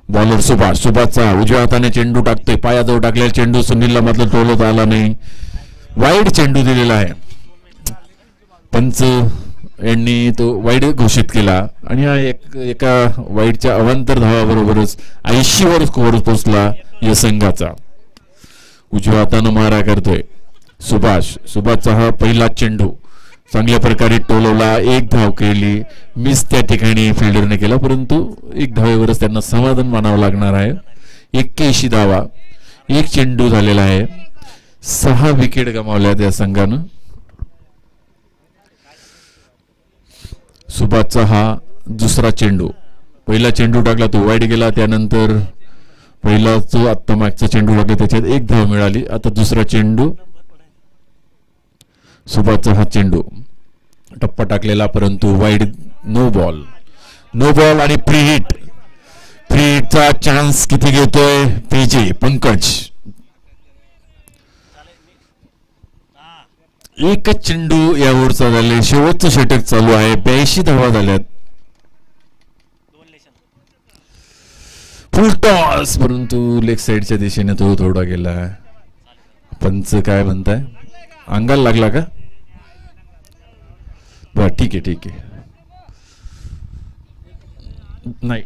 बॉलर सुभाषचा उजव्या हाताने चेंडू टाकतोय. पायाजवळ टाकलेला चेंडू सुनीलला मधलं टोलत आला नाही, वाईड चेंडू दिलेला आहे. पंच यांनी तो वाईड घोषित केला आणि हा एका वाईडच्या अवांतर धावाबरोबरच 80 वर स्कोअर पोहोचला या संघाचा. उजव्या हातानं मारा करतोय सुभाषचा हा पहिला चेंडू चांगल्या प्रकारे टोलवला, 1 धाव केली. मिस त्या ठिकाणी फिल्डरने केला, परंतु 1 धावेवरच त्यांना समाधान मानावं लागणार आहे. 81 धावा, 1 चेंडू झालेला आहे, 6 विकेट गमावल्या त्या संघानं. सुभाषचा हा दुसरा चेंडू, पहिला चेंडू टाकला तो वाईड गेला, त्यानंतर पहिला जो आत्ता मागचा चेंडू टाकला त्याच्यात 1 धाव मिळाली. आता दुसरा चेंडू, सुभाषचा हा चेंडू टप्पा टाकलेला, परंतु वाईड. नो बॉल आणि प्री हिटचा चान्स किती घेतोय पीजे पंकज. एकच चेंडू या ओव्हरचा झाले, शेवटचं षटक चालू आहे. 82 धावा झाल्यात. फुल टॉस, परंतु लेग साइडच्या दिशेने तो थोडा गेला. पंच काय म्हणताय, अंगाला लागला का? बर ठीक आहे. नाही,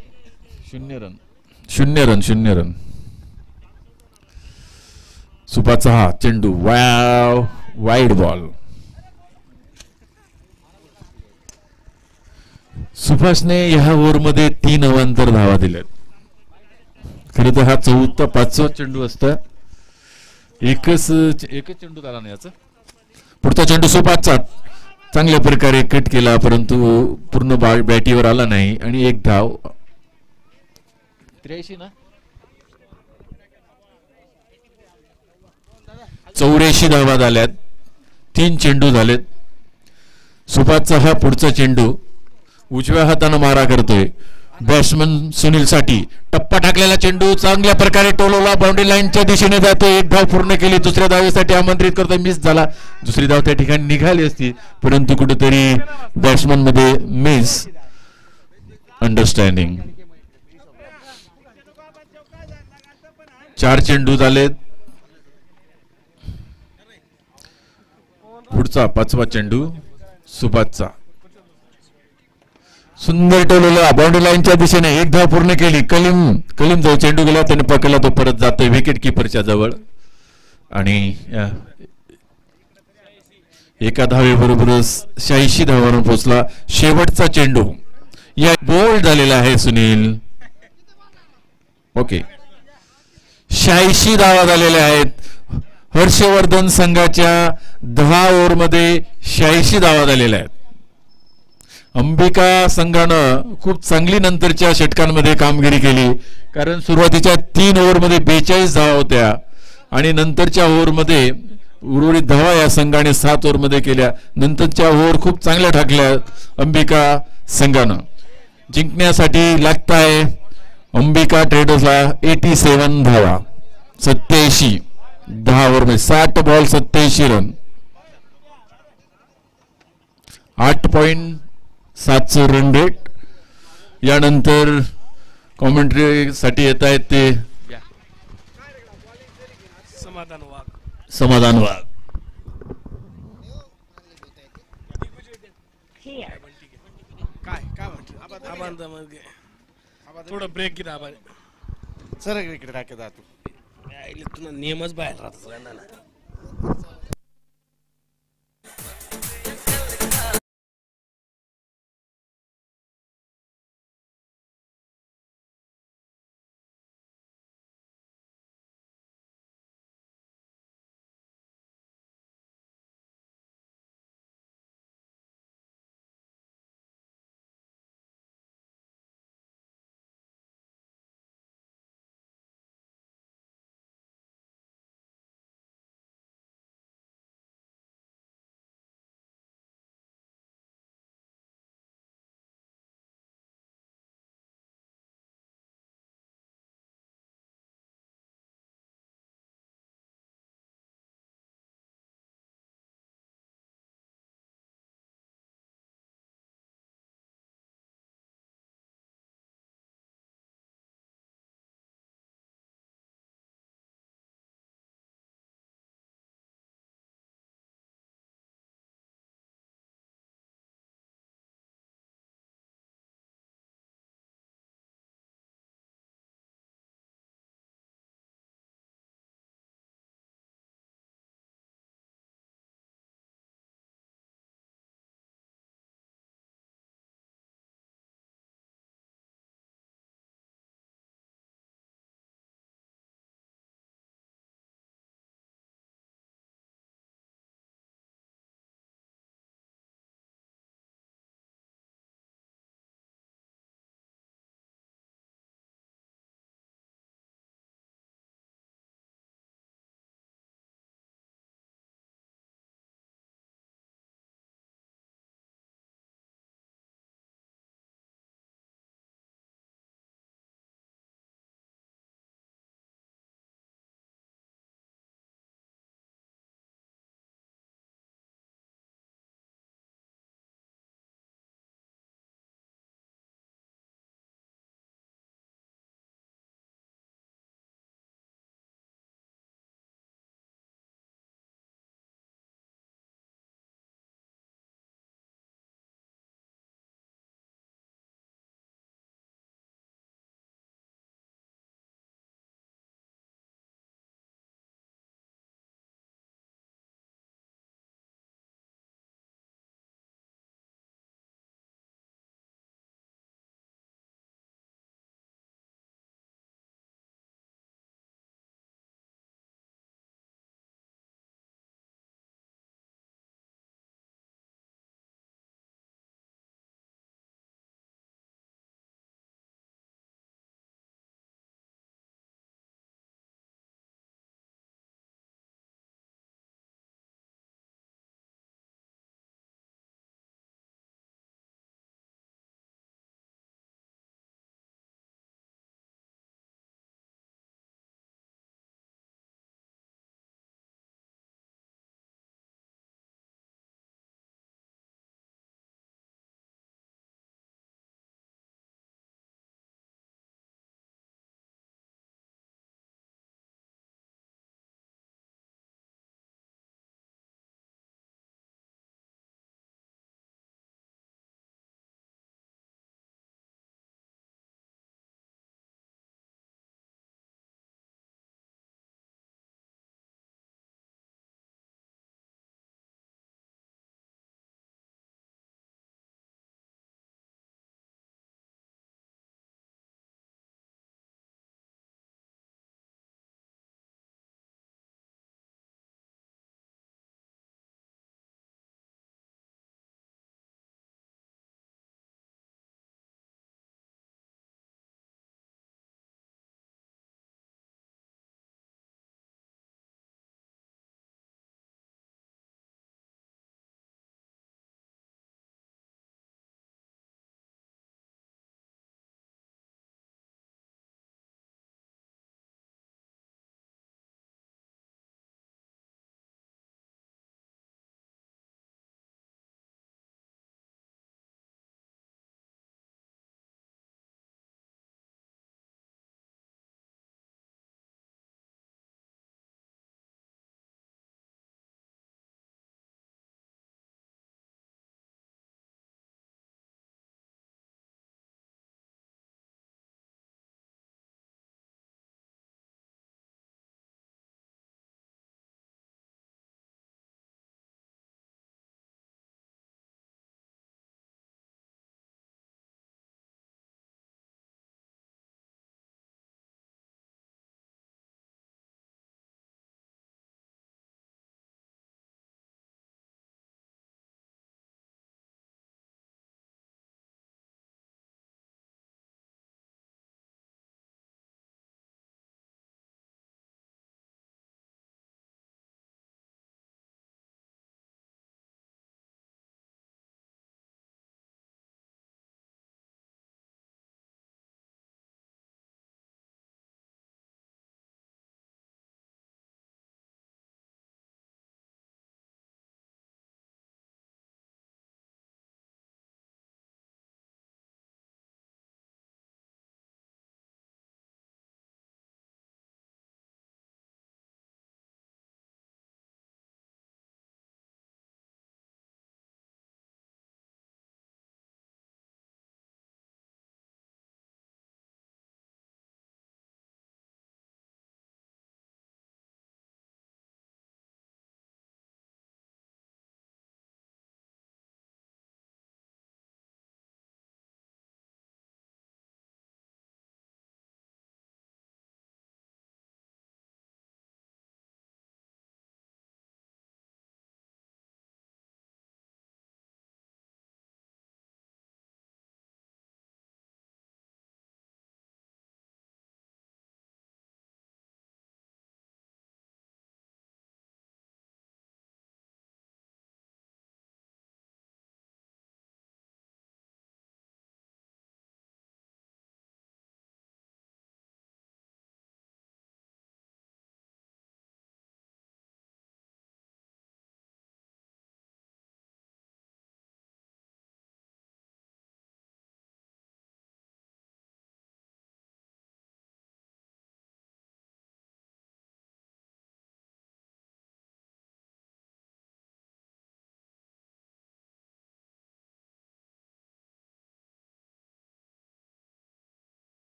0 रन. सुभाषचा हा चेंडू वाईड बॉल. सुभाषने ह्या ओव्हरमध्ये 3 अवांतर धावा दिल्यात. खरं तर हा 4था-5वा चेंडू असता. एकच चेंडू झाला नाही याचा. पुढचा चेंडू सुभाषचा चांगल्या प्रकारे कट केला, परंतु पूर्ण बॅटीवर आला नाही आणि 1 धाव. 83 ना, 84 धावा झाल्यात, 3 चेंडू झालेत. सुभाषचा हा पुढचा चेंडू उजव्या हाताने मारा करतोय. बॅट्समन सुनील साठी टप्पा टाकलेला चेंडू चांगल्या प्रकारे टोलवला, बाउंड्री लाईनच्या दिशेने जातोय. 1 धाव पूर्ण केली, दुसऱ्या धावेसाठी आमंत्रित करतोय. मिस झाला, दुसरी धाव त्या ठिकाणी निघाली असती, परंतु कुठेतरी बॅट्समन मध्ये मिस अंडरस्टँडिंग. 4 चेंडू झालेत. पुढचा 5वा चेंडू सुभाषचा, सुंदर टोलवला, बाउंड्री लाईनच्या दिशेने 1 धाव पूर्ण केली. कलीम जो चेंडू गेला त्याने पकडला, तो परत जातोय विकेट किपरच्या जवळ आणि एका धावेबरोबरच 86 धावांवर पोहोचला. शेवटचा चेंडू या बोल्ड झालेला आहे सुनील. ओके, 86 धावा झालेल्या आहेत. हर्षवर्धन संघाच्या 10 ओव्हरमध्ये 86 धावा झालेल्या आहेत. अंबिका संघानं खूप चांगली नंतरच्या षटकांमध्ये कामगिरी केली, कारण सुरुवातीच्या 3 ओव्हरमध्ये 42 धावा होत्या आणि नंतरच्या ओव्हरमध्ये उर्वरित धावा या संघाने 7 ओव्हरमध्ये केल्या. नंतरच्या ओव्हर खूप चांगल्या टाकल्या अंबिका संघानं. जिंकण्यासाठी लागताय अंबिका ट्रेडर्सला 87 धावा, 87 10 ओव्हरमध्ये 60 बॉल 87 रन, 8.7 रन रेट. यानंतर कॉमेंट्री साठी येत आहेत ते समाधान वाघ. काय काय म्हणतो आबाद थोडं ब्रेक घे आबाद सर इकडे टाके जातो तुला नियमच बाहेर राहतात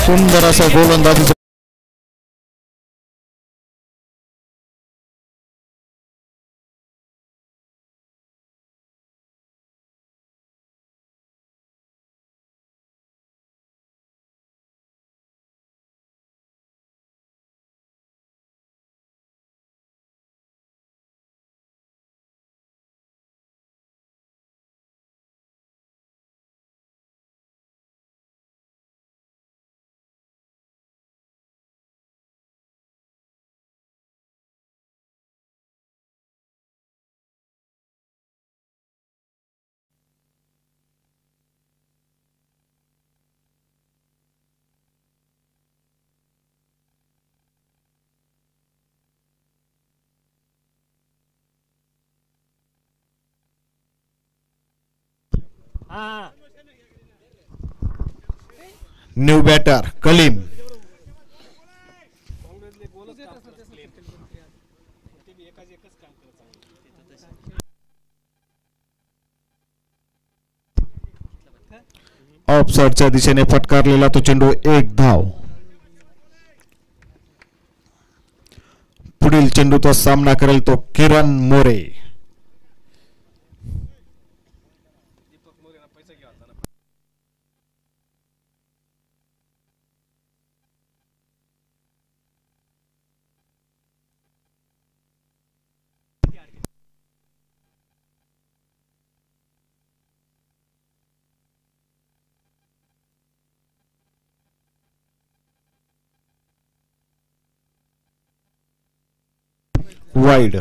सुंदर असा गोलंदाजी न्यू बॅटर कलीम. ऑफसाईडच्या दिशेने फटकारलेला तो चेंडू, एक धाव. पुढील चेंडूचा सामना करेल तो किरण मोरे. वाईड.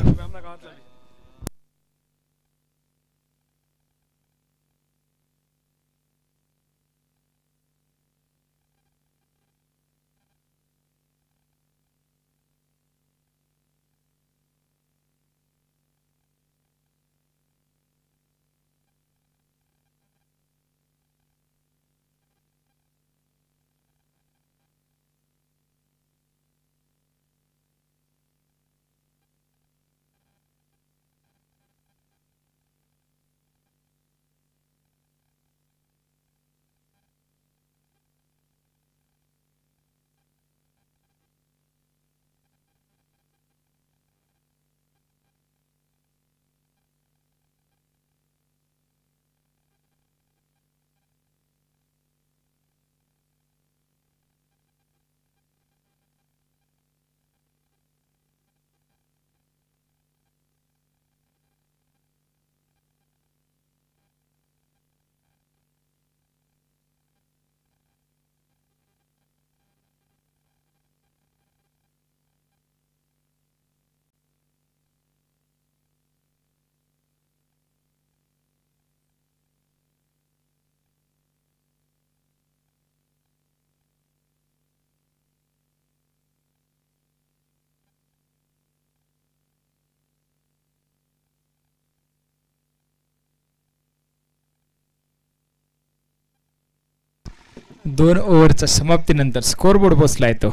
दोन ओव्हरच्या समाप्तीनंतर स्कोरबोर्ड पोचला येतो.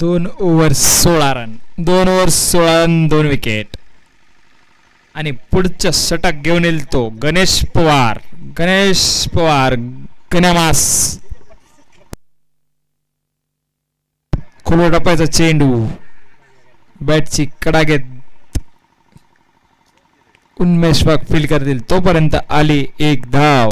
2 over 16 run, 2 over 16 run, 2 wicket. आणि पुढच्या षटक घेऊन येईल तो गणेश पवार. गणेश पवार गणमास. खोलवर टप्प्याचा चेंडू, बॅटची कडा घेत उन्मेष वाघ फील करतील तोपर्यंत आली एक धाव.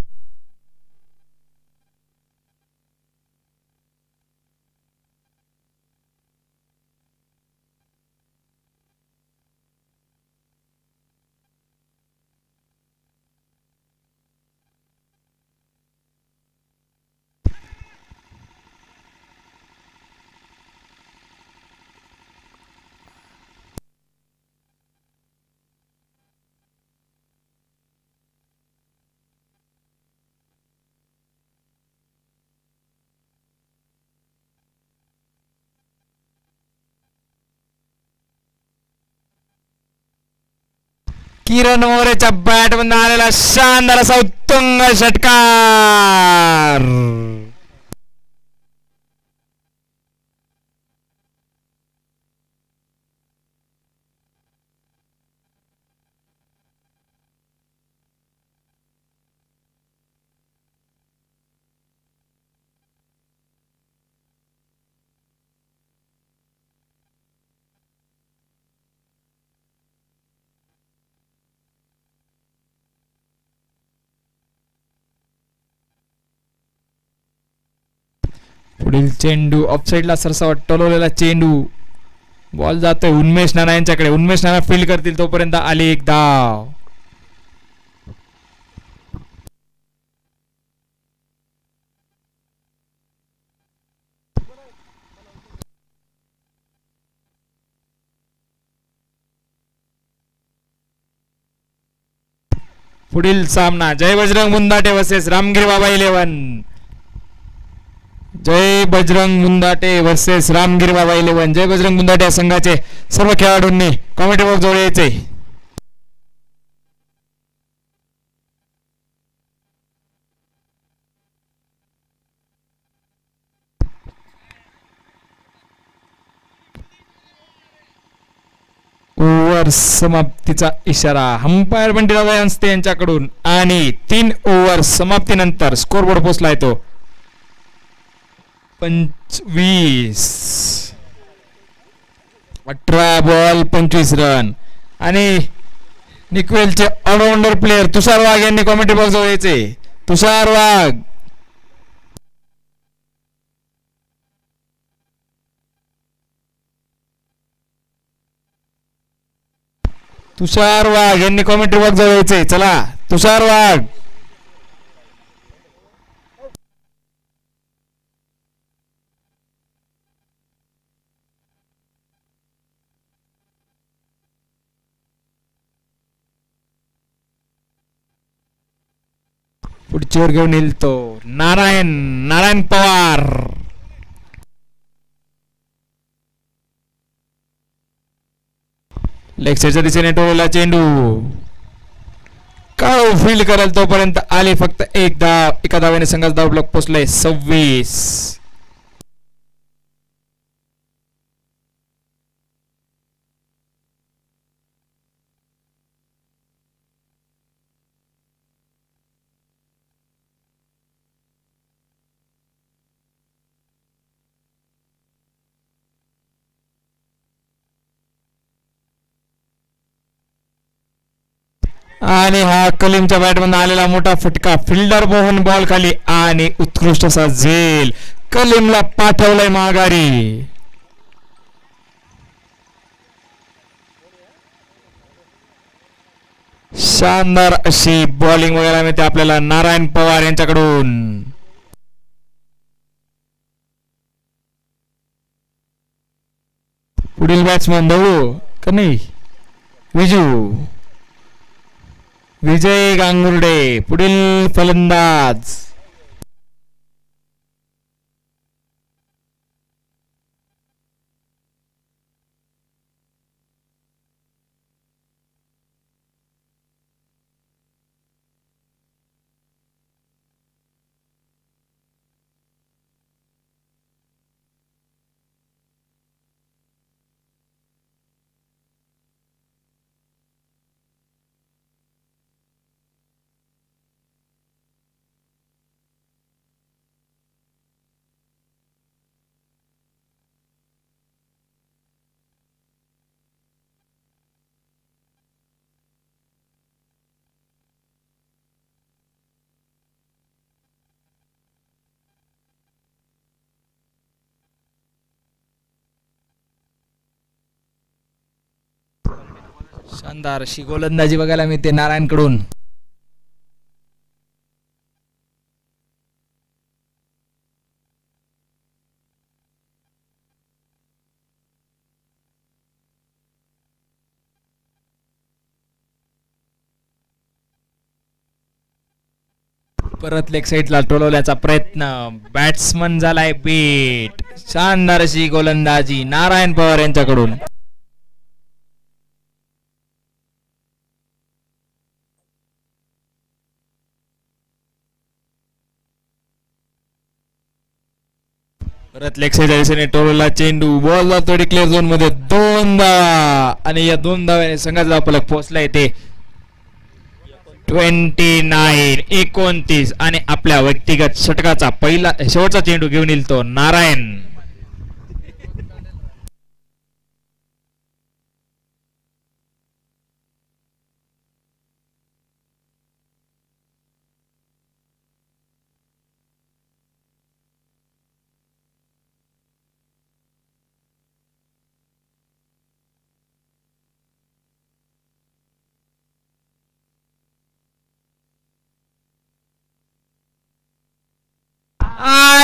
किरण मोरेच्या बॅट मधून आलेला शानदार असा उत्तुंग षटकार. पुढील चेंडू ऑफसाईडला सरसावा टोलवलेला चेंडू. बॉल जातोय उन्मेष नाना यांच्याकडे. उन्मेष नाना फील्ड करतील तोपर्यंत आली एक धाव. पुढील सामना जय बजरंग मुंदाटे वर्सेस रामगिरी बाबा 11. जय बजरंग मुंदाटे वर्सेस रामगिरी बाबा 11. जय बजरंग मुंदाटे या संघाचे सर्व खेळाडूंनी कॉमेंट्री बॉक्स जवळ यायचे. ओव्हर समाप्तीचा इशारा अंपायर बंटीराव हंसते यांच्याकडून. आणि 3 ओव्हर समाप्तीनंतर स्कोरबोर्ड पोहोचलाय तो 25. 18 बॉल 25 रन. आणि निकवेलचे ऑलराऊंडर प्लेयर तुषार वाघ यांनी कॉमेंट्री बॉक्स जवळ यायचे. तुषार वाघ. तुषार वाघ यांनी कॉमेंट्री बॉक्स जवळ यायचे. चला तुषार वाघ. पुढची ओव्हर घेऊन येईल तो नारायण पवार. लेग साईडच्या दिशेने टोलला चेंडू. काळू फील्ड करेल तोपर्यंत आली फक्त एक धाव. एका धावेने संघाचा धाव ब्लॉक पोहोचलाय 26. आणि हा कलीमच्या बॅटमधून आलेला मोठा फटका. फिल्डर मोहन बॉल खाली आणि उत्कृष्ट असा झेल. कलीमला पाठवलंय माघारी. शानदार अशी बॉलिंग वगैरे मिळते आपल्याला नारायण पवार यांच्याकडून. पुढील बॅट्समन दौडू का नाही विजय गांगुर्डे पुढील फलंदाज. शानदार अशी गोलंदाजी बघायला मिळते नारायणकडून. परत लेग साईडला टोलवल्याचा प्रयत्न. बॅट्समन झालाय बीट. शानदार अशी गोलंदाजी नारायण पवार यांच्याकडून. परत लेग साईडच्या दिशेने टोलला चेंडू. बॉल जातो डिक्लेअर झोन मध्ये. 2 धावा आणि या 2 धाव्याने संघाचा फलक पोहोचलाय ते 29 आणि आपल्या व्यक्तिगत षटकाचा पहिला शेवटचा चेंडू घेऊन येईल तो नारायण.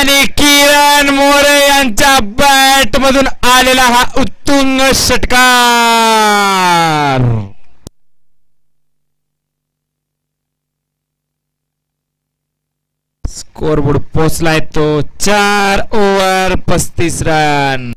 आणि किरण मोरे यांच्या बॅट मधून आलेला हा उत्तुंग षटकार. स्कोरबोर्ड पोचलाय तो 4 ओव्हर 35 रन.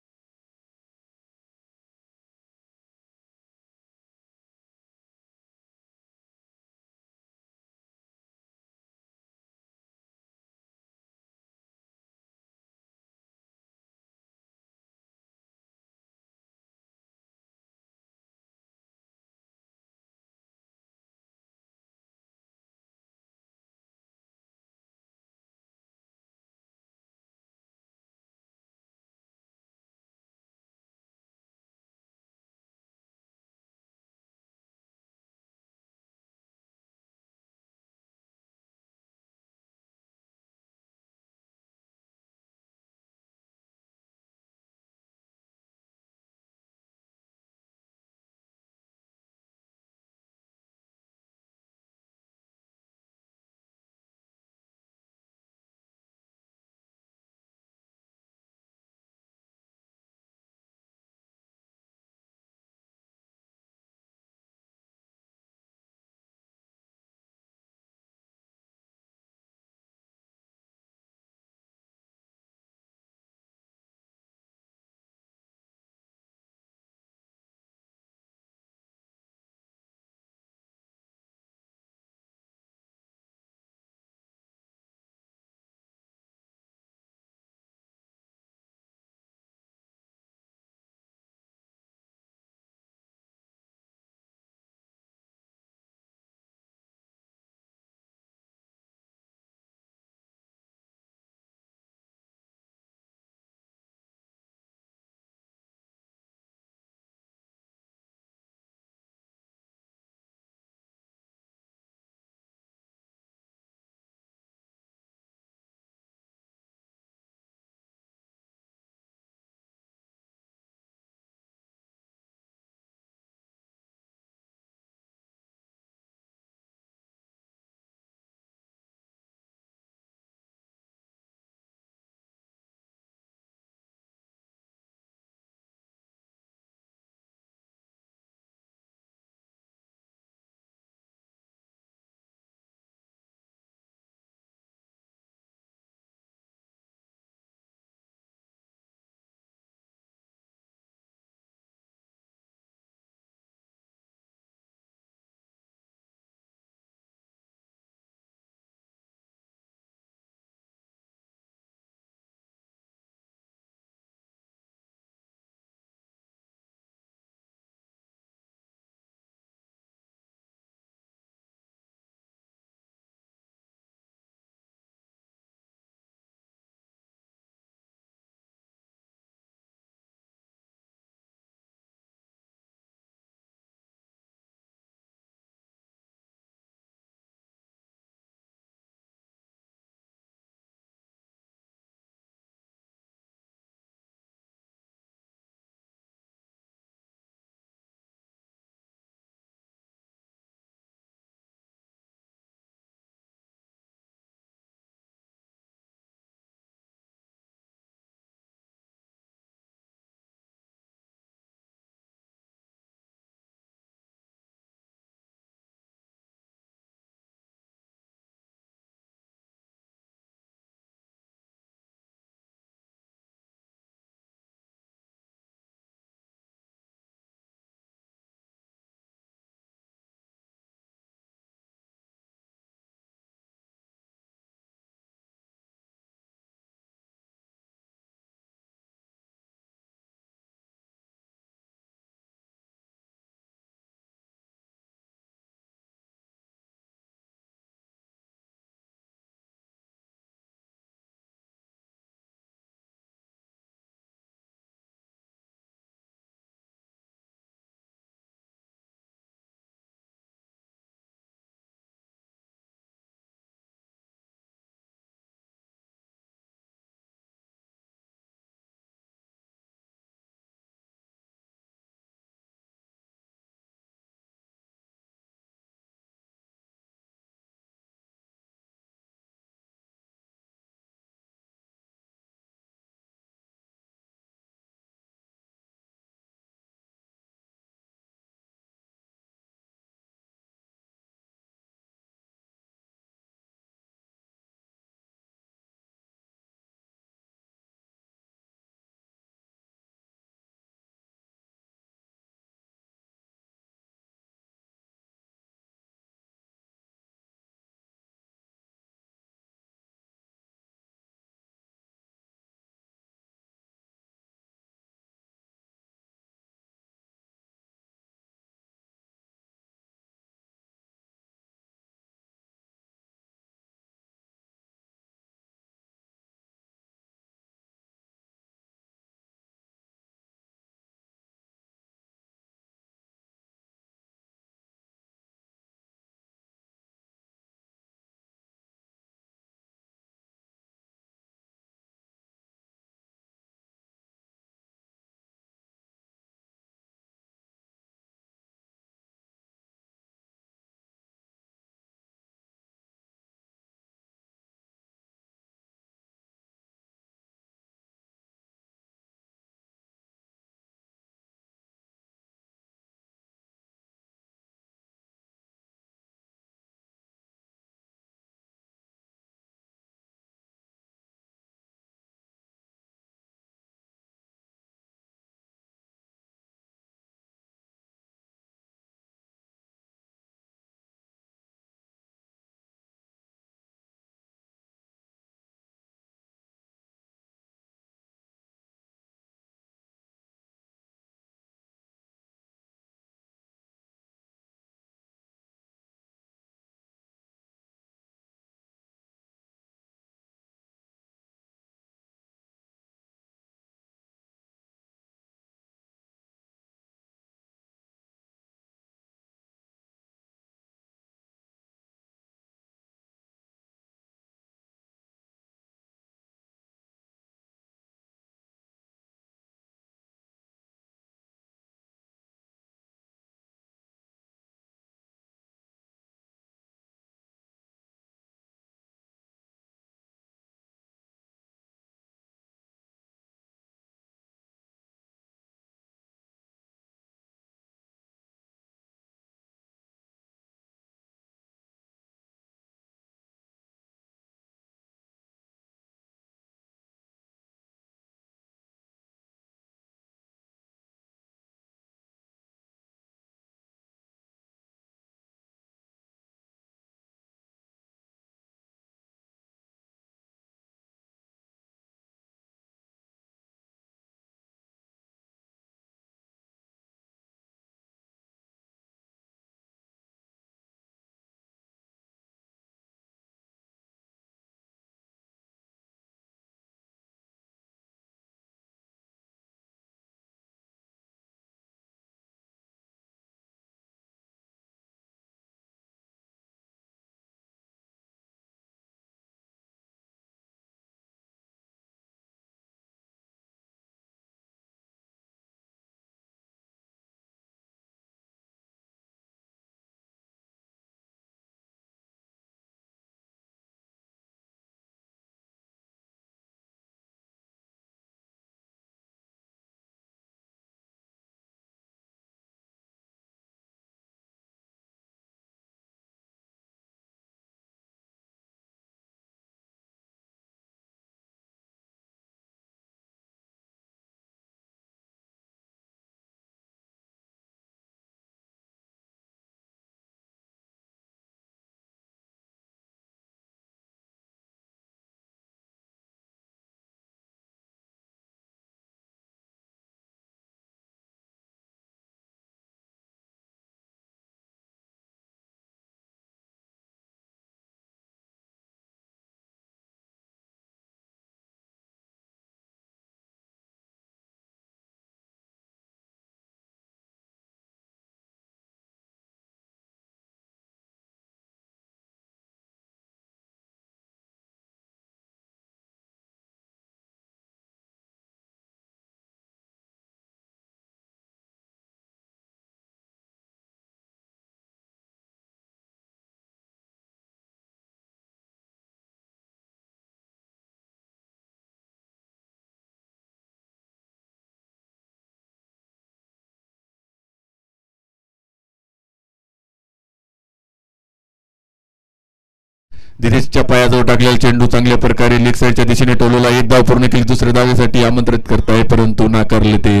दिनेशच्या पायाजवळ टाकलेला चेंडू चांगल्या प्रकारे लेग साईडच्या दिशेने टोलवला. एक धाव पूर्ण केली. दुसऱ्या धावेसाठी आमंत्रित करताय परंतु नाकारले ते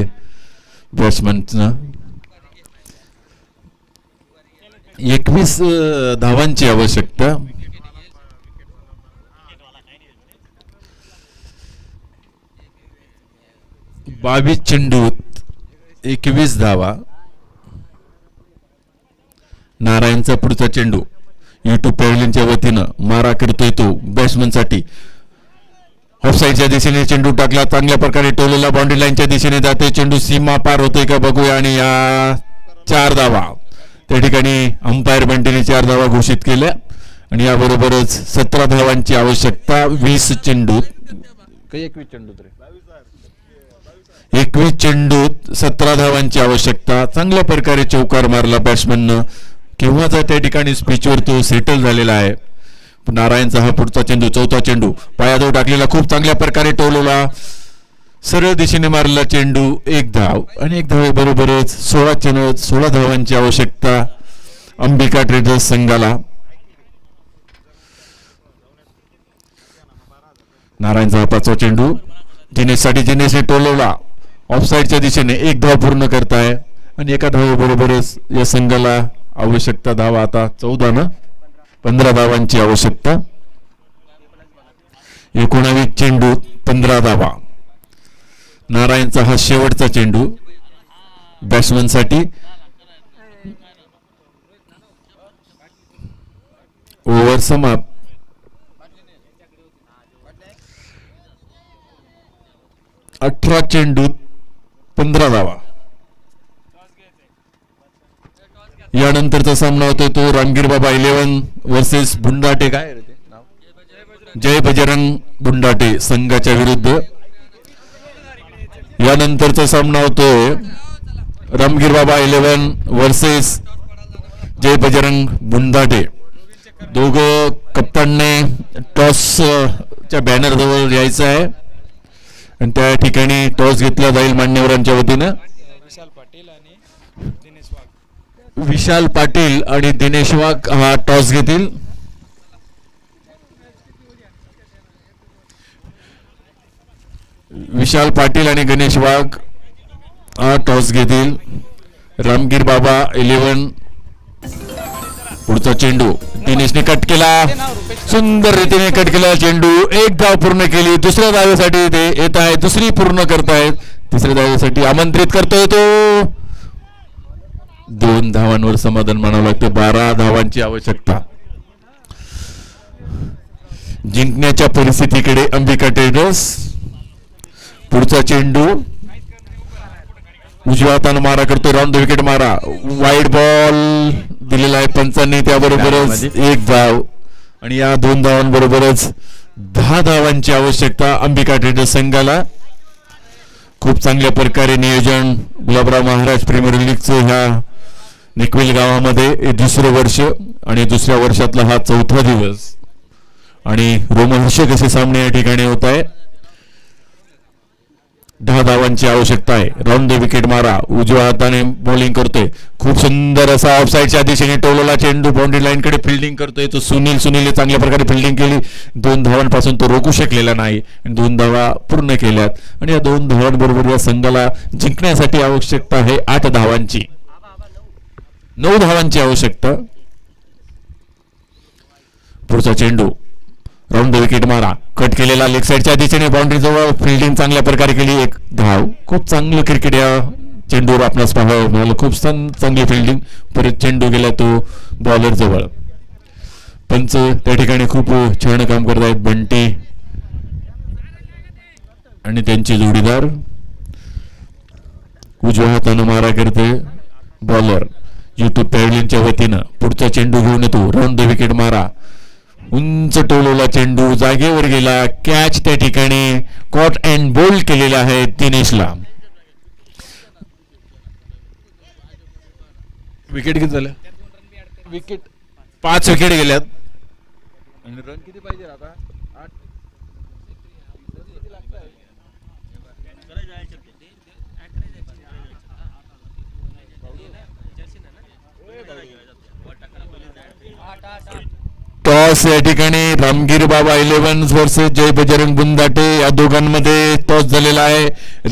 बॅट्समननं. 21 धावांची आवश्यकता. बावीस चेंडूत 21 धावा. नारायणचा पुढचा चेंडू युट्यूब पॅव्हलियनच्या वतीनं मारा करतोय तो बॅट्समनसाठी. ऑफसाईडच्या दिशेने चेंडू टाकला. चांगल्या प्रकारे टोलला बाउंड्री लाईनच्या दिशेने जाते. चेंडू सीमा पार होतोय का बघूया. आणि या 4 धावा त्या ठिकाणी अंपायर बंटीने 4 धावा घोषित केल्या. आणि याबरोबरच 17 धावांची आवश्यकता 20 चेंडूत. 21 चेंडूत 17 धावांची आवश्यकता. चांगल्या प्रकारे चौकार मारला बॅट्समननं. केव्हाचा त्या ठिकाणी स्पिचवर तो सेटल झालेला आहे. नारायणचा हा पुढचा चेंडू, चौथा चेंडू पायाजवळ टाकलेला, खूप चांगल्या प्रकारे टोलवला. सरळ दिशेने मारलेला चेंडू. 1 धाव आणि 1 धावेबरोबरच 16 धावांची आवश्यकता अंबिका ट्रेडर्स संघाला. नारायणचा हा 5वा चेंडू दिनेशसाठी. दिनेशने टोलवला ऑफसाईडच्या दिशेने. 1 धाव पूर्ण करताय आणि 1 धावेबरोबरच या संघाला आवश्यकता धावा आता 14 ना 15 धावांची आवश्यकता. 19 चेंडू 15 धावा. नारायणचा हा शेवटचा चेंडू बॅट्समनसाठी. ओव्हर समाप्त. अठरा चेंडू 15 धावा. यानंतरचा सामना होतोय तो रामगीर बाबा 11 वर्सेस बुंडाटे. काय जय बजरंग बुंडाटे संघाच्या विरुद्ध. यानंतरचा सामना होतोय रामगीर बाबा 11 वर्सेस जय बजरंग बुंडाटे. दोघं कप्तानने टॉसच्या बॅनर जवळ यायचं आहे आणि त्या ठिकाणी टॉस घेतला जाईल मान्यवरांच्या वतीनं. विशाल पाटील आणि दिनेश वाघ हा टॉस घेतील. विशाल पाटील आणि गणेश वाघ हा टॉस घेतील. रामगीर बाबा 11. पुढचा चेंडू दिनेशने कट केला. सुंदर रीतीने कट केला चेंडू. 1 धाव पूर्ण केली. दुसऱ्या धावेसाठी ते येत आहे. दुसरी पूर्ण करतायत. तिसऱ्या धावेसाठी आमंत्रित करतोय तो. 2 धावांवर समाधान मानावं लागतं. 12 धावांची आवश्यकता. जिंकण्याच्या परिस्थितीकडे अंबिका ट्रेडर्स. पुढचा चेंडू उजव्या हाताने मारा करतो. राऊंड द विकेट मारा. वाईड बॉल दिलेला आहे पंचांनी. त्याबरोबरच 1 धाव आणि या 2 धावांबरोबरच 10 धावांची आवश्यकता अंबिका ट्रेडर्स संघाला. खूप चांगल्या प्रकारे नियोजन गुलाबराव महाराज प्रीमियर लीगचं ह्या निकविल गावामध्ये हे 2रं वर्ष आणि 2ऱ्या वर्षातला हा 4था दिवस आणि रोमहर्षक असे सामने या ठिकाणी होत आहे. 10 धावांची आवश्यकता आहे. राऊंड द विकेट मारा. उजव्या हाताने बॉलिंग करतोय. खूप सुंदर असा ऑफसाईडच्या दिशेने टोलवला चेंडू बाउंड्री लाईन कडे फिल्डिंग करतोय तो सुनीलने चांगल्या प्रकारे फिल्डिंग केली. 2 धावांपासून तो रोखू शकलेला नाही आणि 2 धावा पूर्ण केल्यात आणि या 2 धावांबरोबर या संघाला जिंकण्यासाठी आवश्यकता आहे 8 धावांची. 9 धावांची आवश्यकता. पुढचा चेंडू राऊंड द विकेट मारा. कट केलेला लेग साईडच्या दिशेने बाउंड्री जवळ फिल्डिंग चांगल्या प्रकारे केली. 1 धाव. खूप चांगलं क्रिकेट या चेंडूवर आपणास पाहायला मिळालं. खूप चांगली फिल्डिंग. परत चेंडू गेला तो बॉलर जवळ. पंच त्या ठिकाणी खूप छान काम करत आहेत. बंटी आणि त्यांचे जोडीदार. उजव्या हाताने मारा करते बॉलर युट्यूब पॅव्हलियनच्या वतीनं. पुढचा चेंडू घेऊन येतो. राऊंड द विकेट मारा. उंच टोलवला चेंडू जागेवर गेला. कॅच त्या ठिकाणी कॉट अँड बोल्ड केलेला आहे दिनेशला. विकेट किती झालं? 5 विकेट गेल्यात. रन किती पाहिजे आता? 8. टॉस या ठिकाणी रामगिरी बाबा 11 वर्सेस जय बजरंग बुंदाटे या दोघांमध्ये टॉस झालेला आहे.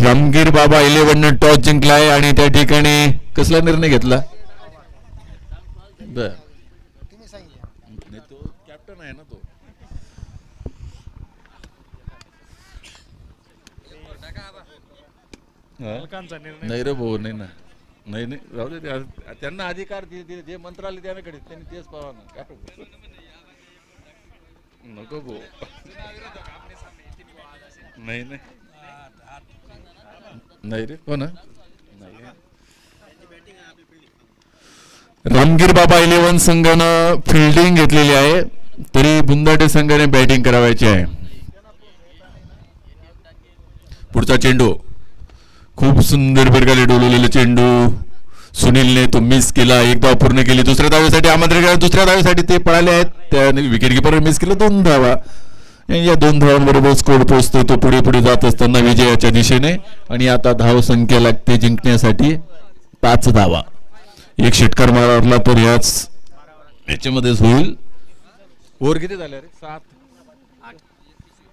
रामगिरी बाबा 11 टॉस जिंकला आहे आणि त्या ठिकाणी कसला निर्णय घेतला. बर तो कॅप्टन आहे ना तो. नाही रे भाऊ नाही ना नाही नाही राहू दे त्यांना अधिकार जे मंत्रालय त्याकडे त्यांनी तेच पाहा ना काय नको भाऊ नाही नाही नाही रे कोण रामगिर बाबा 11 संघानं फिल्डिंग घेतलेली आहे तरी बुंदाटे संघाने बॅटिंग करावायची आहे. पुढचा चेंडू खूप सुंदर प्रकारे डोलवलेला चेंडू सुनीलने तो मिस केला. एक धाव पूर्ण केली. दुसऱ्या धावेसाठी आमंत्रण दुसऱ्या धावेसाठी ते पळाले आहेत. त्याने विकेट किपर मिस केलं 2 धावा. या 2 धावांबरोबर स्कोर पोहोचतो. तो पुढे पुढे जात असताना विजयाच्या दिशेने आणि आता धाव संख्या लागते जिंकण्यासाठी 5 धावा. एक षटकार मारला तर याच्यामध्येच होईल. ओव्हर किती झाले रे 7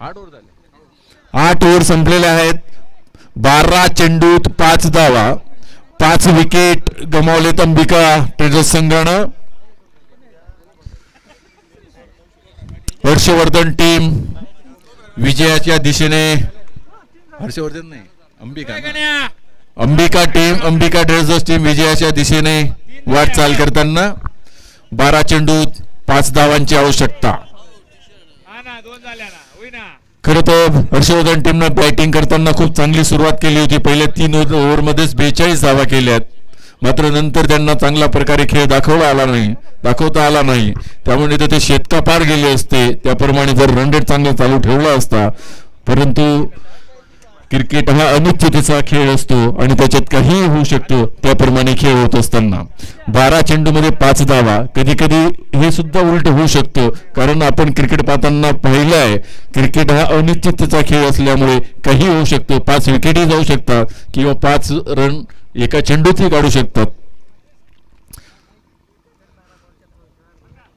8 ओव्हर झाले. 8 ओव्हर संपलेले आहेत. 12 चेंडूत 5 धावा 5 विकेट गमावलेत अंबिका ट्रेडर्स संघानं. हर्षवर्धन टीम विजयाच्या दिशेने हर्षवर्धन नाही Ambika team Ambika traders team विजयाच्या दिशेने वाटचाल करताना 12 चेंडूत 5 धावांची आवश्यकता. खरं तर हर्षवर्धन टीमनं बॅटिंग करताना खूप चांगली सुरुवात केली होती. पहिल्या 3 ओव्हरमध्येच 42 धावा केल्यात. मात्र नंतर त्यांना चांगल्या प्रकारे खेळ दाखवता आला नाही. त्यामुळे ते शेतका पार गेले असते. त्याप्रमाणे जर रन रेट चांगला चालू ठेवला असता. परंतु क्रिकेट हा अनिश्चिततेचा खेळ असतो आणि त्याच्यात काही होऊ शकतो. त्याप्रमाणे खेळ होत असताना 12 चेंडूमध्ये 5 धावा कधी कधी हे सुद्धा उलट होऊ शकतं. कारण आपण क्रिकेट पाहताना पाहिलं आहे क्रिकेट हा अनिश्चिततेचा खेळ असल्यामुळे काही होऊ शकतं. 5 विकेटही जाऊ शकतात किंवा 5 रन एका चेंडूतही काढू शकतात.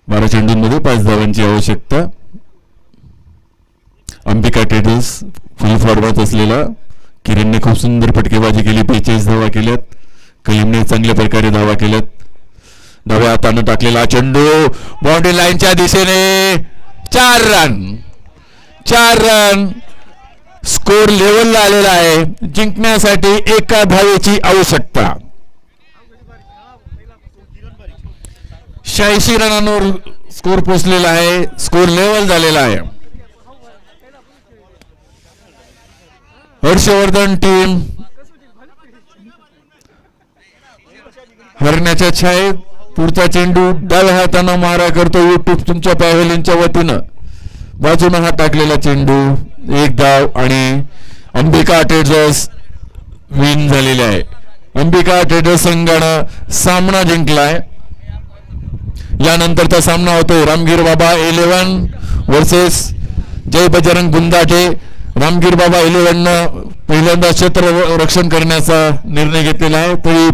12 चेंडूंमध्ये 5 धावांची आवश्यकता. अंबिका ट्रेडर्स फुल फॉर्मात असलेला किरणने खूप सुंदर फटकेबाजी केली. 45 धावा केल्यात. कलीमने चांगल्या प्रकारे धावा केल्यात. डाव्या हाताने टाकलेला चेंडू बाउंड्री लाईनच्या दिशेने 4 रन स्कोर लेवलला आलेला आहे. जिंकण्यासाठी एका धावेची आवश्यकता. 86 रनांवर स्कोर पोहोचलेला आहे. स्कोर लेवल झालेला आहे. हर्षवर्धन टीम हरण्याच्या छायेत. पुढचा चेंडू डाव्या हाताने मारा करतो. युट्यूब तुमच्या पॅव्हेलियनच्या वतीनं बाजूने हा टाकलेला चेंडू 1 धाव आणि अंबिका ट्रेडर्स विन झालेले आहे. अंबिका ट्रेडर्स संघानं सामना जिंकलाय. यानंतरचा सामना होतो रामगिर बाबा 11 वर्सेस जय बजरंग बुंदाटे. रामगिर बाबा 11 पहिल्यांदा क्षेत्र रक्षण करण्याचा निर्णय घेतलेला आहे. तरी